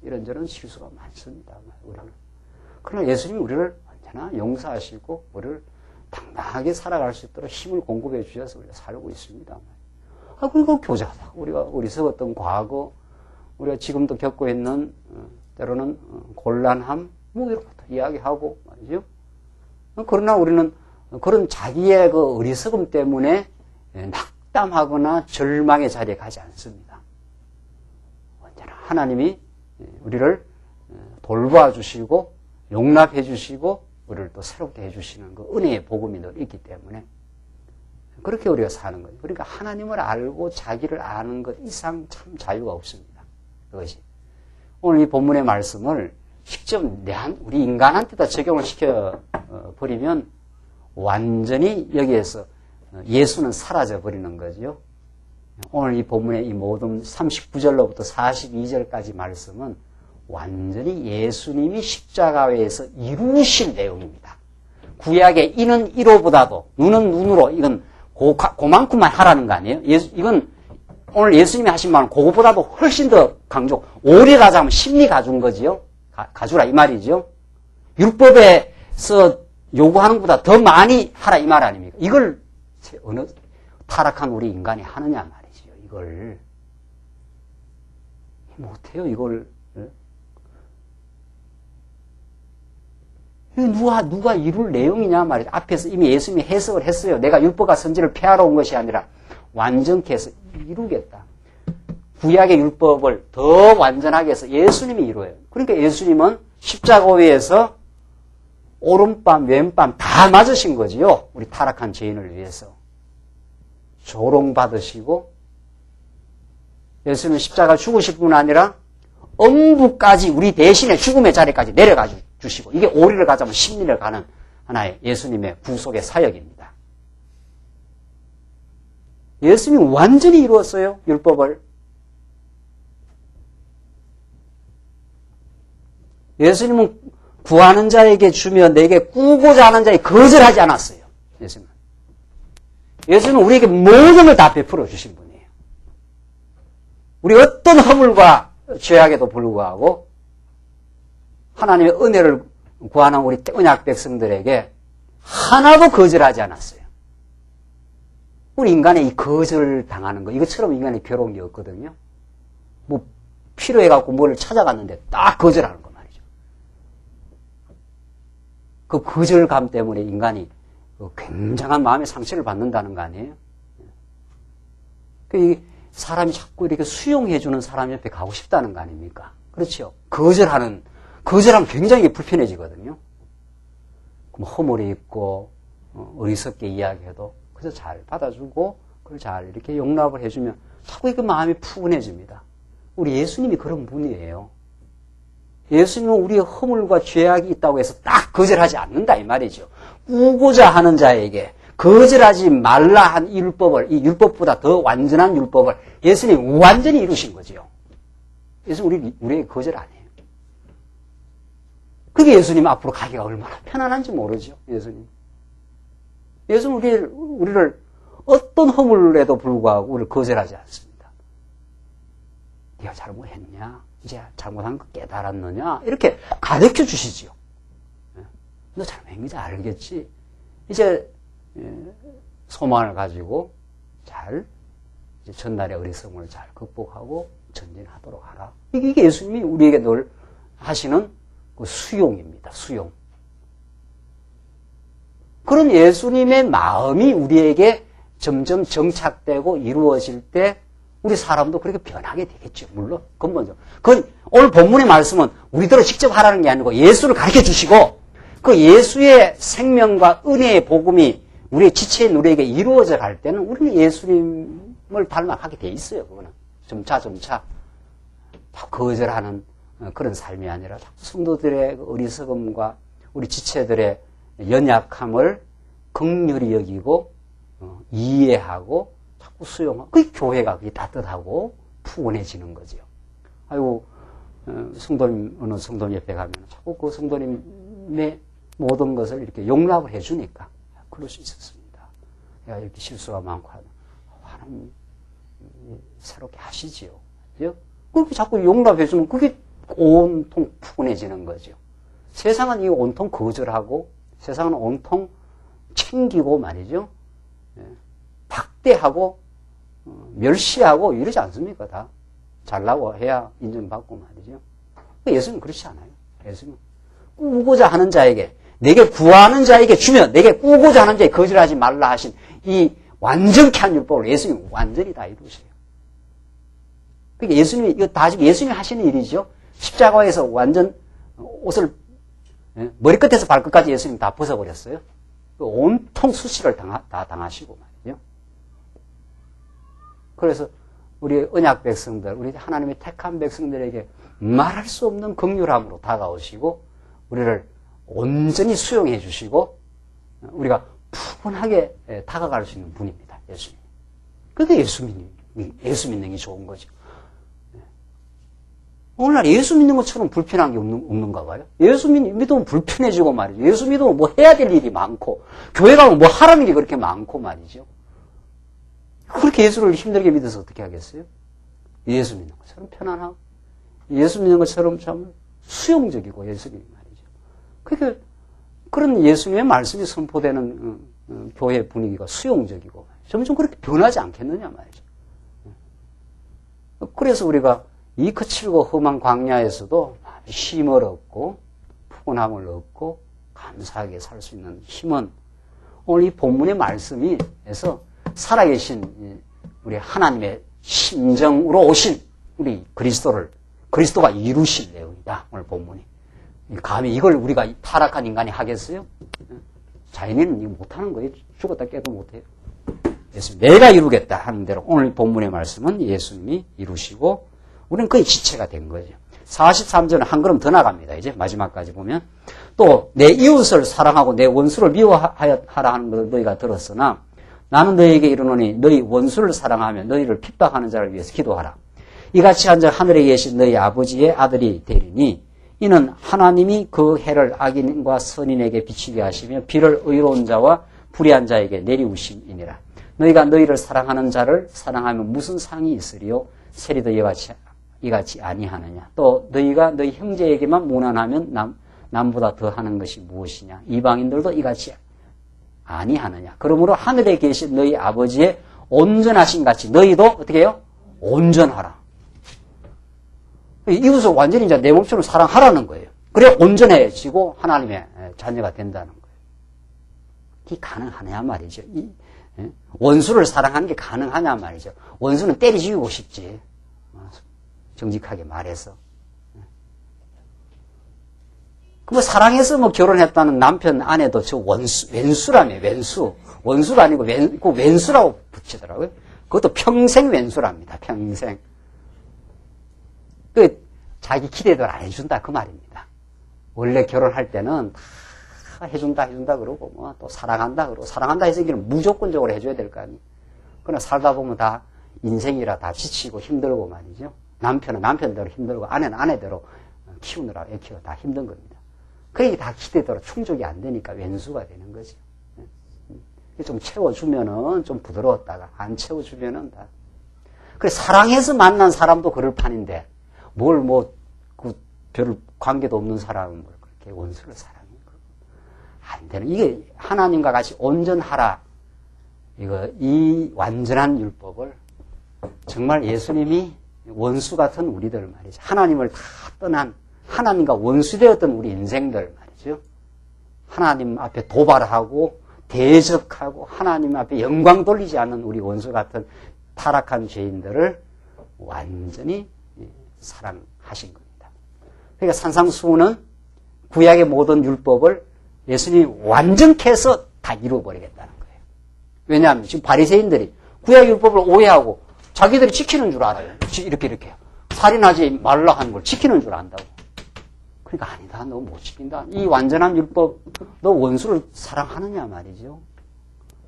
이런저런 실수가 많습니다. 우리는. 그러나 예수님이 우리를 언제나 용서하시고 우리를 당당하게 살아갈 수 있도록 힘을 공급해 주셔서 우리가 살고 있습니다. 그리고 교자다. 우리가 어리석었던 과거 우리가 지금도 겪고 있는 때로는 곤란함, 뭐 이런 것도 이야기하고 말이죠. 그러나 우리는 그런 자기의 그 어리석음 때문에 낙담하거나 절망의 자리에 가지 않습니다. 언제나 하나님이 우리를 돌봐 주시고 용납해 주시고 우리를 또 새롭게 해 주시는 그 은혜의 복음이 늘 있기 때문에 그렇게 우리가 사는 거예요. 그러니까 하나님을 알고 자기를 아는 것 이상 참 자유가 없습니다. 그것이. 오늘 이 본문의 말씀을 직접 우리 인간한테다 적용을 시켜버리면 완전히 여기에서 예수는 사라져 버리는 거죠. 오늘 이 본문의 이 모든 39절로부터 42절까지 말씀은 완전히 예수님이 십자가에서 이루실 내용입니다. 구약의 이는 이로보다도 눈은 눈으로 이건 그만큼만 하라는 거 아니에요? 이건 오늘 예수님이 하신 말은 그거보다도 훨씬 더 강조. 오래 가자면 심리 가준 거지요. 가주라 이 말이죠. 율법에서 요구하는 것보다 더 많이 하라 이 말 아닙니까? 이걸 어느 타락한 우리 인간이 하느냐 말이죠. 이걸 못해요. 이걸 누가 이룰 내용이냐 말이죠. 앞에서 이미 예수님이 해석을 했어요. 내가 율법과 선지를 폐하러 온 것이 아니라 완전케 해서 이루겠다. 구약의 율법을 더 완전하게 해서 예수님이 이루어요. 그러니까 예수님은 십자가 위에서 오른밤 왼밤 다 맞으신 거지요. 우리 타락한 죄인을 위해서. 조롱받으시고 예수님은 십자가 죽으실 뿐 아니라 엄부까지 우리 대신에 죽음의 자리까지 내려가 주시고 이게 오리를 가자면 심리를 가는 하나의 예수님의 구속의 사역입니다. 예수님이 완전히 이루었어요. 율법을. 예수님은 구하는 자에게 주며 내게 꾸고자 하는 자에게 거절하지 않았어요. 예수님은 우리에게 모든 걸 다 베풀어 주신 분이에요. 우리 어떤 허물과 죄악에도 불구하고 하나님의 은혜를 구하는 우리 언약 백성들에게 하나도 거절하지 않았어요. 우리 인간의 이 거절 당하는 거, 이것처럼 인간이 괴로운 게 없거든요. 뭐 필요해갖고 뭘 찾아갔는데 딱 거절하는 거 말이죠. 그 거절감 때문에 인간이 굉장한 마음의 상처를 받는다는 거 아니에요? 이 사람이 자꾸 이렇게 수용해주는 사람 옆에 가고 싶다는 거 아닙니까? 그렇죠? 거절하면 굉장히 불편해지거든요. 그럼 허물이 있고, 어리석게 이야기해도 그래서 잘 받아주고, 그걸 잘 이렇게 용납을 해주면 자꾸 그 마음이 푸근해집니다. 우리 예수님이 그런 분이에요. 예수님은 우리의 허물과 죄악이 있다고 해서 딱 거절하지 않는다, 이 말이죠. 꾸고자 하는 자에게 거절하지 말라 한 이 율법보다 더 완전한 율법을 예수님이 완전히 이루신 거지요. 예수님 우리에게 거절 안 해요. 그게 예수님 앞으로 가기가 얼마나 편안한지 모르죠, 예수님. 예수님 우리를 어떤 허물에도 불구하고 우리를 거절하지 않습니다. 네가 잘못했냐? 이제 잘못한 거 깨달았느냐? 이렇게 가르쳐 주시지요. 너 잘못한 거지 알겠지? 이제 소망을 가지고 잘 이제 전날의 어리석음을 잘 극복하고 전진하도록 하라. 이게 예수님이 우리에게 늘 하시는 그 수용입니다. 수용. 그런 예수님의 마음이 우리에게 점점 정착되고 이루어질 때 우리 사람도 그렇게 변하게 되겠죠. 물론 근본적으로. 오늘 본문의 말씀은 우리들을 직접 하라는 게 아니고 예수를 가르쳐 주시고 그 예수의 생명과 은혜의 복음이 우리의 지체인 우리에게 이루어져 갈 때는 우리는 예수님을 닮아가게 돼 있어요. 그거는 점차 거절하는 그런 삶이 아니라 성도들의 어리석음과 우리 지체들의 연약함을 긍휼히 여기고 이해하고 자꾸 수용하고 그 교회가 그게 따뜻하고 푸근해지는 거죠. 아이고 성도님 어느 성도님 옆에 가면 자꾸 그 성도님의 모든 것을 이렇게 용납을 해주니까 그럴 수 있었습니다. 내가 이렇게 실수가 많고 하나님 새롭게 하시지요. 그렇게 자꾸 용납해주면 그게 온통 푸근해지는 거죠. 세상은 이 온통 거절하고 세상은 온통 챙기고 말이죠. 박대하고 멸시하고 이러지 않습니까? 다 잘나고 해야 인정받고 말이죠. 예수님은 그렇지 않아요. 예수님은 꾸고자 하는 자에게, 내게 구하는 자에게 주면 내게 꾸고자 하는 자에게 거절하지 말라 하신 이 완전케 한 율법을 예수님은 완전히 다 이루세요. 그러니까 예수님이, 이거 다 지금 예수님이 하시는 일이죠. 십자가에서 완전 옷을 머리끝에서 발끝까지 예수님 다 벗어버렸어요. 온통 수치를 다 당하시고 말이죠. 그래서 우리 언약 백성들, 우리 하나님의 택한 백성들에게 말할 수 없는 긍휼함으로 다가오시고 우리를 온전히 수용해 주시고 우리가 푸근하게 다가갈 수 있는 분입니다. 예수님. 그게 예수 믿는 게 좋은 거죠. 오늘날 예수 믿는 것처럼 불편한 게 없는가 봐요. 예수 믿으면 불편해지고 말이죠. 예수 믿으면 뭐 해야 될 일이 많고, 교회 가면 뭐 하라는 게 그렇게 많고 말이죠. 그렇게 예수를 힘들게 믿어서 어떻게 하겠어요? 예수 믿는 것처럼 편안하고, 예수 믿는 것처럼 참 수용적이고 예수님 말이죠. 그러니까 그런 예수님의 말씀이 선포되는 교회 분위기가 수용적이고, 점점 그렇게 변하지 않겠느냐 말이죠. 그래서 우리가 이 거칠고 험한 광야에서도 힘을 얻고 푸근함을 얻고 감사하게 살 수 있는 힘은 오늘 이 본문의 말씀에서 살아계신 우리 하나님의 심정으로 오신 우리 그리스도가 이루실 내용이다. 오늘 본문이. 감히 이걸 우리가 타락한 인간이 하겠어요? 자연인은 이거 못하는 거예요. 죽었다 깨도 못해요. 예수님, 내가 이루겠다 하는 대로 오늘 본문의 말씀은 예수님이 이루시고 우리는 거의 지체가 된 거죠. 43절은 한 걸음 더 나갑니다. 이제 마지막까지 보면 또 내 이웃을 사랑하고 내 원수를 미워하라 하는 것을 너희가 들었으나 나는 너희에게 이르노니 너희 원수를 사랑하며 너희를 핍박하는 자를 위해서 기도하라. 이같이 한즉 하늘에 계신 너희 아버지의 아들이 되리니 이는 하나님이 그 해를 악인과 선인에게 비치게 하시며 비를 의로운 자와 불의한 자에게 내리우심이니라. 너희가 너희를 사랑하는 자를 사랑하면 무슨 상이 있으리요? 세리도 이같이 아니하느냐. 또 너희가 너희 형제에게만 무난하면 남보다 더하는 것이 무엇이냐. 이방인들도 이같이 아니하느냐. 그러므로 하늘에 계신 너희 아버지의 온전하신 같이 너희도 어떻게 해요? 온전하라. 이웃을 완전히 이제 내 몸처럼 사랑하라는 거예요. 그래 온전해지고 하나님의 자녀가 된다는 거예요. 이게 가능하냐 말이죠. 원수를 사랑하는 게 가능하냐 말이죠. 원수는 때리 죽이고 싶지. 정직하게 말해서. 뭐 사랑해서 뭐 결혼했다는 남편 아내도 저 왼수라며, 왼수. 원수가 아니고 그 왼수라고 붙이더라고요. 그것도 평생 왼수랍니다. 평생. 자기 기대도 안 해준다 그 말입니다. 원래 결혼할 때는 다 해준다 그러고 뭐 또 사랑한다 그러고 사랑한다 해서 무조건적으로 해줘야 될 거 아니에요. 그러나 살다 보면 다 인생이라 다 지치고 힘들고 말이죠. 남편은 남편대로 힘들고 아내는 아내대로 키우느라 애 키워 다 힘든 겁니다. 그게 다 기대대로 충족이 안 되니까 왼수가 되는 거죠. 좀 채워주면은 좀 부드러웠다가 안 채워주면은 다. 그래 사랑해서 만난 사람도 그럴 판인데 뭘 별 관계도 없는 사람은 뭘 그렇게 원수를 사랑해. 안 되는. 이게 하나님과 같이 온전하라. 이 완전한 율법을 정말 예수님이 원수 같은 우리들 말이죠. 하나님을 다 떠난 하나님과 원수되었던 우리 인생들 말이죠. 하나님 앞에 도발하고 대적하고 하나님 앞에 영광 돌리지 않는 우리 원수 같은 타락한 죄인들을 완전히 사랑하신 겁니다. 그러니까 산상수훈은 구약의 모든 율법을 예수님이 완전케 해서 다 이루어버리겠다는 거예요. 왜냐하면 지금 바리새인들이 구약 율법을 오해하고 자기들이 지키는 줄 알아요. 이렇게 살인하지 말라 하는 걸 지키는 줄 안다고. 그러니까 아니다. 너 못 지킨다. 이 완전한 율법 너 원수를 사랑하느냐 말이죠.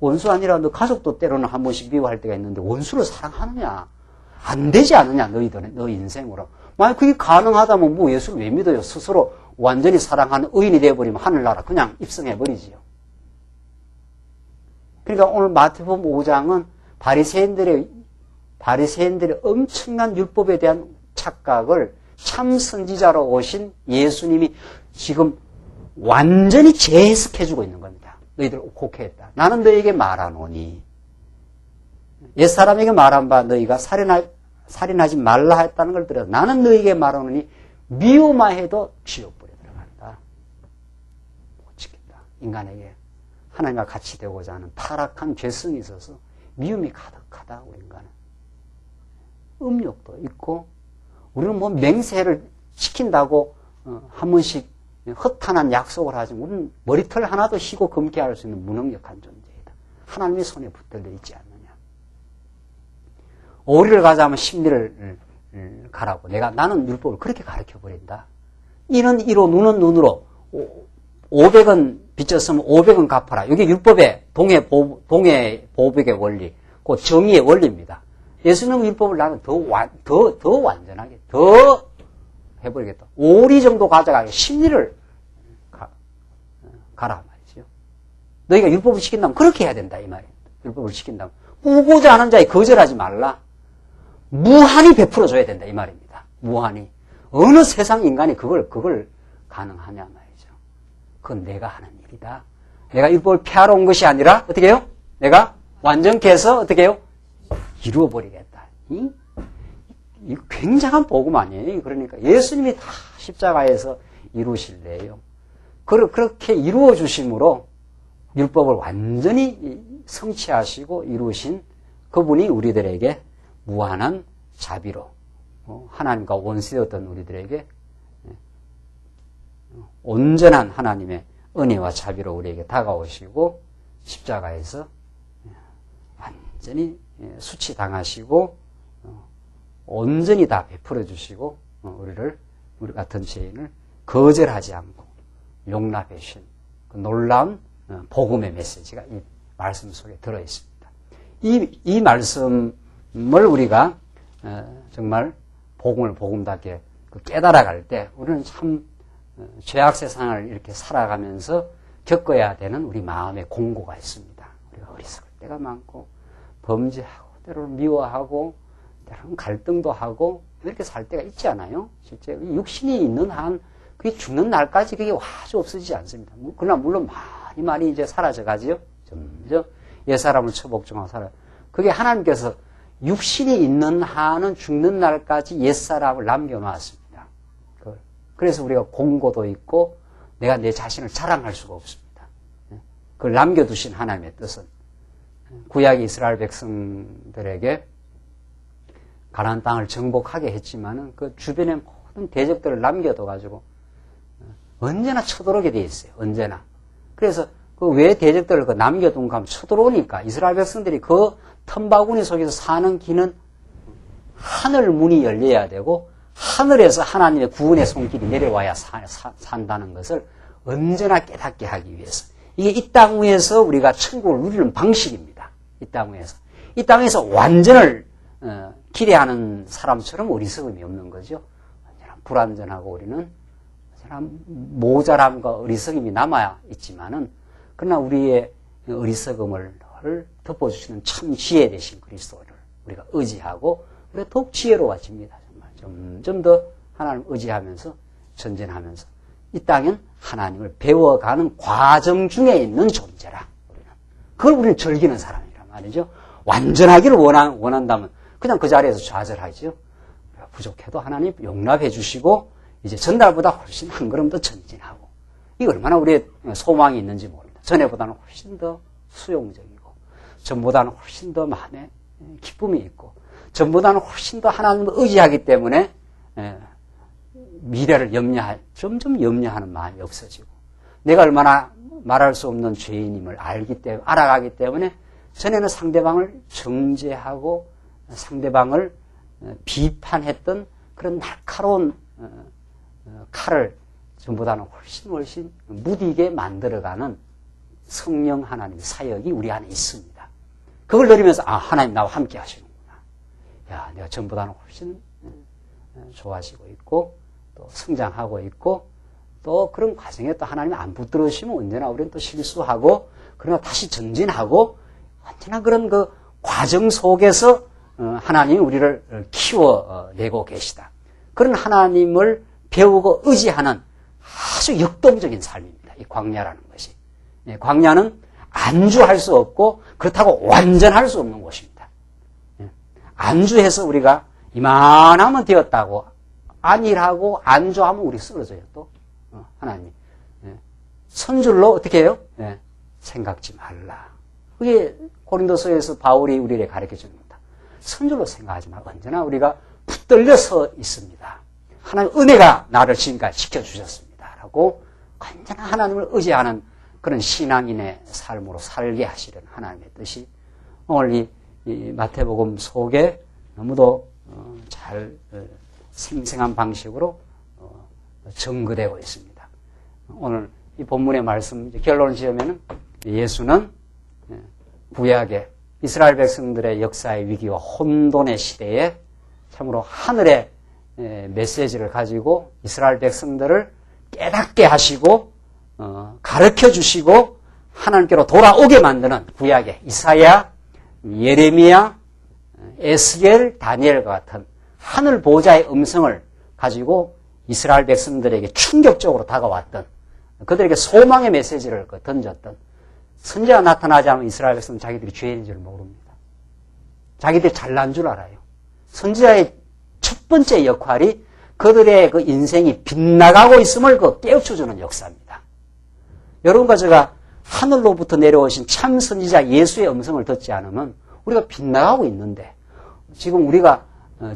원수 아니라 너 가족도 때로는 한 번씩 미워할 때가 있는데 원수를 사랑하느냐. 안 되지 않느냐 너 인생으로. 만약 그게 가능하다면 뭐 예수를 왜 믿어요? 스스로 완전히 사랑하는 의인이 되어버리면 하늘나라 그냥 입성해버리지요. 그러니까 오늘 마태복음 5장은 바리새인들의 엄청난 율법에 대한 착각을 참 선지자로 오신 예수님이 지금 완전히 재해석해주고 있는 겁니다. 너희들 곡해했다. 나는 너희에게 말하노니 옛사람에게 말한 바 너희가 살인하지 말라 했다는 걸 들어서 나는 너희에게 말하노니 미워만 해도 지옥불에 들어간다. 못 지킨다. 인간에게 하나님과 같이 되고자 하는 타락한 죄성이 있어서 미움이 가득하다. 우리 인간은. 음욕도 있고 우리는 뭐 맹세를 지킨다고 한 번씩 허탄한 약속을 하지만 우리는 머리털 하나도 희고 금케할 수 있는 무능력한 존재이다. 하나님의 손에 붙들려 있지 않느냐. 오리를 가자면 십리를 가라고. 나는 율법을 그렇게 가르쳐버린다. 이는 이로, 눈은 눈으로. 500원 빚졌으면 500원 갚아라. 이게 율법의 동해 보복의 원리, 그 정의의 원리입니다. 예수님은 율법을 나는 더 완전하게, 더 해버리겠다. 오리 정도 가져가게 십리를 가라 말이죠. 너희가 율법을 지킨다면 그렇게 해야 된다 이 말이에요. 율법을 지킨다면 꾸고자 하는 자에 거절하지 말라. 무한히 베풀어 줘야 된다 이 말입니다. 무한히. 어느 세상 인간이 그걸 가능하냐 말이죠. 그건 내가 하는 일이다. 내가 율법을 폐하러 온 것이 아니라 어떻게 해요? 내가 완전케 해서 어떻게 해요? 이루어버리겠다. 이 굉장한 복음 아니에요. 그러니까 예수님이 다 십자가에서 이루실래요. 그렇게 이루어 주심으로 율법을 완전히 성취하시고 이루신 그분이 우리들에게 무한한 자비로 하나님과 원수였던 우리들에게 온전한 하나님의 은혜와 자비로 우리에게 다가오시고 십자가에서 완전히 수치당하시고 온전히 다 베풀어 주시고 우리 같은 죄인을 거절하지 않고 용납해 주신 그 놀라운 복음의 메시지가 이 말씀 속에 들어 있습니다. 이 말씀을 우리가 정말 복음을 복음답게 깨달아갈 때 우리는 참 죄악 세상을 이렇게 살아가면서 겪어야 되는 우리 마음의 공고가 있습니다. 우리가 어리석을 때가 많고 범죄하고 때로는 미워하고 때로는 갈등도 하고 이렇게 살 때가 있지 않아요? 실제 육신이 있는 한 그게 죽는 날까지 그게 아주 없어지지 않습니다. 그러나 물론 많이 이제 사라져 가지요. 점점 옛사람을 처복종하고 살아요. 그게 하나님께서 육신이 있는 한은 죽는 날까지 옛사람을 남겨놓았습니다. 그래서 우리가 공고도 있고 내가 내 자신을 자랑할 수가 없습니다. 그걸 남겨두신 하나님의 뜻은 구약 이스라엘 백성들에게 가나안 땅을 정복하게 했지만은 그 주변의 모든 대적들을 남겨둬가지고 언제나 쳐들어오게 돼 있어요. 언제나. 그래서 그 왜 대적들을 남겨둔 가 하면 쳐들어오니까 이스라엘 백성들이 그 텀바구니 속에서 사는 길은 하늘 문이 열려야 되고 하늘에서 하나님의 구원의 손길이 내려와야 산다는 것을 언제나 깨닫게 하기 위해서. 이게 이 땅 위에서 우리가 천국을 누리는 방식입니다. 이 땅 위에서. 이 땅에서 완전을 기대하는 사람처럼 어리석음이 없는 거죠. 언제나 불완전하고 우리는 언제나 모자람과 어리석음이 남아 있지만은 그러나 우리의 어리석음을 덮어주시는 참 지혜 되신 그리스도를 우리가 의지하고 우리가 더욱 지혜로워집니다. 점점 더 하나님을 의지하면서 전진하면서 이 땅엔 하나님을 배워가는 과정 중에 있는 존재라. 그걸 우리는 즐기는 사람이란 말이죠. 완전하기를 원한다면 그냥 그 자리에서 좌절하죠. 부족해도 하나님 용납해 주시고 이제 전날보다 훨씬 한 걸음 더 전진하고 이게 얼마나 우리의 소망이 있는지 모릅니다. 전에보다는 훨씬 더 수용적이고 전보다는 훨씬 더 마음에 기쁨이 있고 전보다는 훨씬 더 하나님을 의지하기 때문에 미래를 점점 염려하는 마음이 없어지고 내가 얼마나 말할 수 없는 죄인임을 알아가기 때문에 전에는 상대방을 정죄하고 상대방을 비판했던 그런 날카로운 칼을 전보다는 훨씬 무디게 만들어가는 성령 하나님의 사역이 우리 안에 있습니다. 그걸 누리면서 하나님 나와 함께 하시는구나. 내가 전보다는 훨씬 좋아지고 있고 또 성장하고 있고 또 그런 과정에 또 하나님이 안 붙들으시면 언제나 우리는 또 실수하고 그러나 다시 전진하고 언제나 그런 그 과정 속에서 하나님이 우리를 키워내고 계시다. 그런 하나님을 배우고 의지하는 아주 역동적인 삶입니다. 이 광야라는 것이. 광야는 안주할 수 없고 그렇다고 완전할 수 없는 곳입니다. 안주해서 우리가 이만하면 되었다고 안일하고 안 좋아하면 우리 쓰러져요, 또. 하나님. 예. 선줄로 어떻게 해요? 예. 생각지 말라. 그게 고린도서에서 바울이 우리에게 가르쳐 주는 겁니다. 선줄로 생각하지 말고 언제나 우리가 붙들려서 있습니다. 하나님 은혜가 나를 지금까지 지켜주셨습니다. 라고 언제나 하나님을 의지하는 그런 신앙인의 삶으로 살게 하시려는 하나님의 뜻이 오늘 이 마태복음 속에 너무도 잘 생생한 방식으로 증거되고 있습니다. 오늘 이 본문의 말씀 결론을 지으면 예수는 구약의 이스라엘 백성들의 역사의 위기와 혼돈의 시대에 참으로 하늘의 메시지를 가지고 이스라엘 백성들을 깨닫게 하시고 가르쳐 주시고 하나님께로 돌아오게 만드는 구약의 이사야, 예레미야, 에스겔, 다니엘과 같은 하늘 보좌의 음성을 가지고 이스라엘 백성들에게 충격적으로 다가왔던 그들에게 소망의 메시지를 던졌던 선지자가 나타나지 않으면 이스라엘 백성은 자기들이 죄인인 줄 모릅니다. 자기들이 잘난 줄 알아요. 선지자의 첫 번째 역할이 그들의 그 인생이 빗나가고 있음을 깨우쳐주는 역사입니다. 여러분과 제가 하늘로부터 내려오신 참 선지자 예수의 음성을 듣지 않으면 우리가 빗나가고 있는데 지금 우리가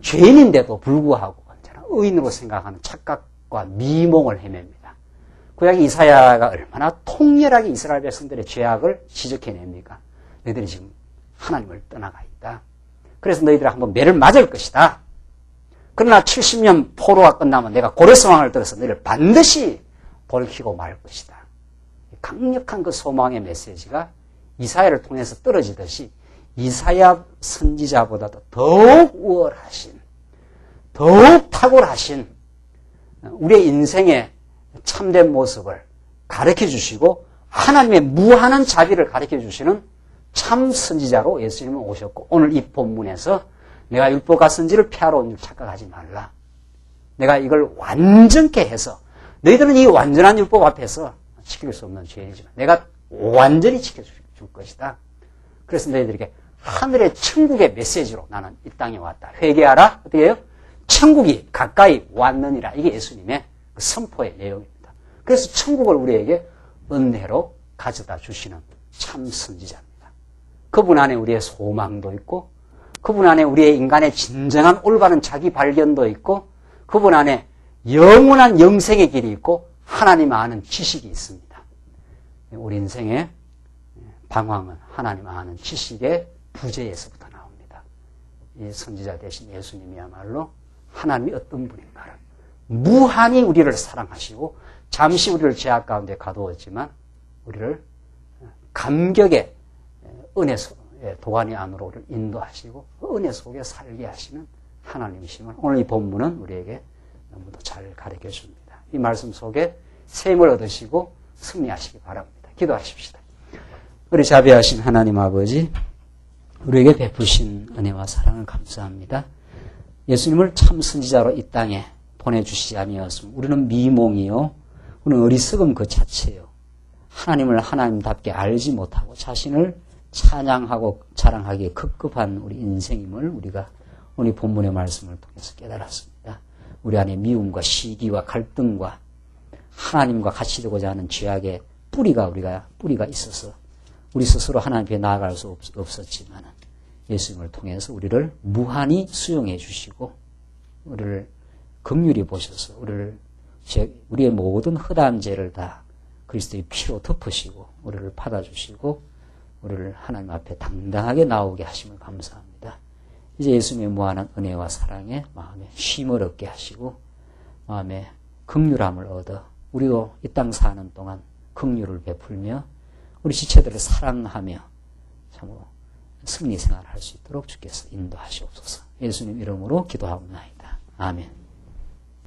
죄인인데도 불구하고 언제나 의인으로 생각하는 착각과 미몽을 헤맵니다. 구약 이사야가 얼마나 통렬하게 이스라엘 백성들의 죄악을 지적해냅니까? 너희들이 지금 하나님을 떠나가 있다. 그래서 너희들이 한번 매를 맞을 것이다. 그러나 70년 포로가 끝나면 내가 고려성왕을 들어서 너희를 반드시 돌이키고 말 것이다. 강력한 그 소망의 메시지가 이사야를 통해서 떨어지듯이 이사야 선지자보다도 더욱 우월하신, 더욱 탁월하신 우리의 인생의 참된 모습을 가르쳐 주시고 하나님의 무한한 자비를 가르쳐 주시는 참 선지자로 예수님은 오셨고 오늘 이 본문에서 내가 율법과 선지를 피하러 온 줄 착각하지 말라. 내가 이걸 완전케 해서 너희들은 이 완전한 율법 앞에서 지킬 수 없는 죄이지만 내가 완전히 지켜줄 것이다. 그래서 너희들에게 하늘의 천국의 메시지로 나는 이 땅에 왔다. 회개하라. 어떻게 해요? 천국이 가까이 왔느니라. 이게 예수님의 그 선포의 내용입니다. 그래서 천국을 우리에게 은혜로 가져다 주시는 참 선지자입니다. 그분 안에 우리의 소망도 있고 그분 안에 우리의 인간의 진정한 올바른 자기 발견도 있고 그분 안에 영원한 영생의 길이 있고 하나님 아는 지식이 있습니다. 우리 인생의 방황은 하나님 아는 지식의 부재에서부터 나옵니다. 이 선지자 대신 예수님이야말로 하나님이 어떤 분인가를 무한히 우리를 사랑하시고 잠시 우리를 죄악 가운데 가두었지만 우리를 감격의 은혜 도가니 안으로 우리를 인도하시고 은혜 속에 살게 하시는 하나님이심을 오늘 이 본문은 우리에게 너무도 잘 가르쳐 줍니다. 이 말씀 속에 셈을 얻으시고 승리하시기 바랍니다. 기도하십시다. 우리 자비하신 하나님 아버지, 우리에게 베푸신 은혜와 사랑을 감사합니다. 예수님을 참 선지자로 이 땅에 보내주시지 아니었으면 우리는 미몽이요, 우리는 어리석음 그 자체요. 하나님을 하나님답게 알지 못하고 자신을 찬양하고 자랑하기에 급급한 우리 인생임을 우리가 오늘 본문의 말씀을 통해서 깨달았습니다. 우리 안에 미움과 시기와 갈등과 하나님과 같이 되고자 하는 죄악의 뿌리가 있어서 우리 스스로 하나님 앞에 나아갈 수 없었지만 예수님을 통해서 우리를 무한히 수용해 주시고 우리를 긍휼히 보셔서 우리의 모든 허다한 죄를 다 그리스도의 피로 덮으시고 우리를 받아주시고 우리를 하나님 앞에 당당하게 나오게 하심을 감사합니다. 이제 예수님의 무한한 은혜와 사랑에 마음에 쉼을 얻게 하시고 마음에 긍휼함을 얻어 우리도 이 땅 사는 동안 긍휼을 베풀며 우리 지체들을 사랑하며 참으로 승리 생활을 할 수 있도록 주께서 인도하시옵소서. 예수님 이름으로 기도하옵나이다. 아멘.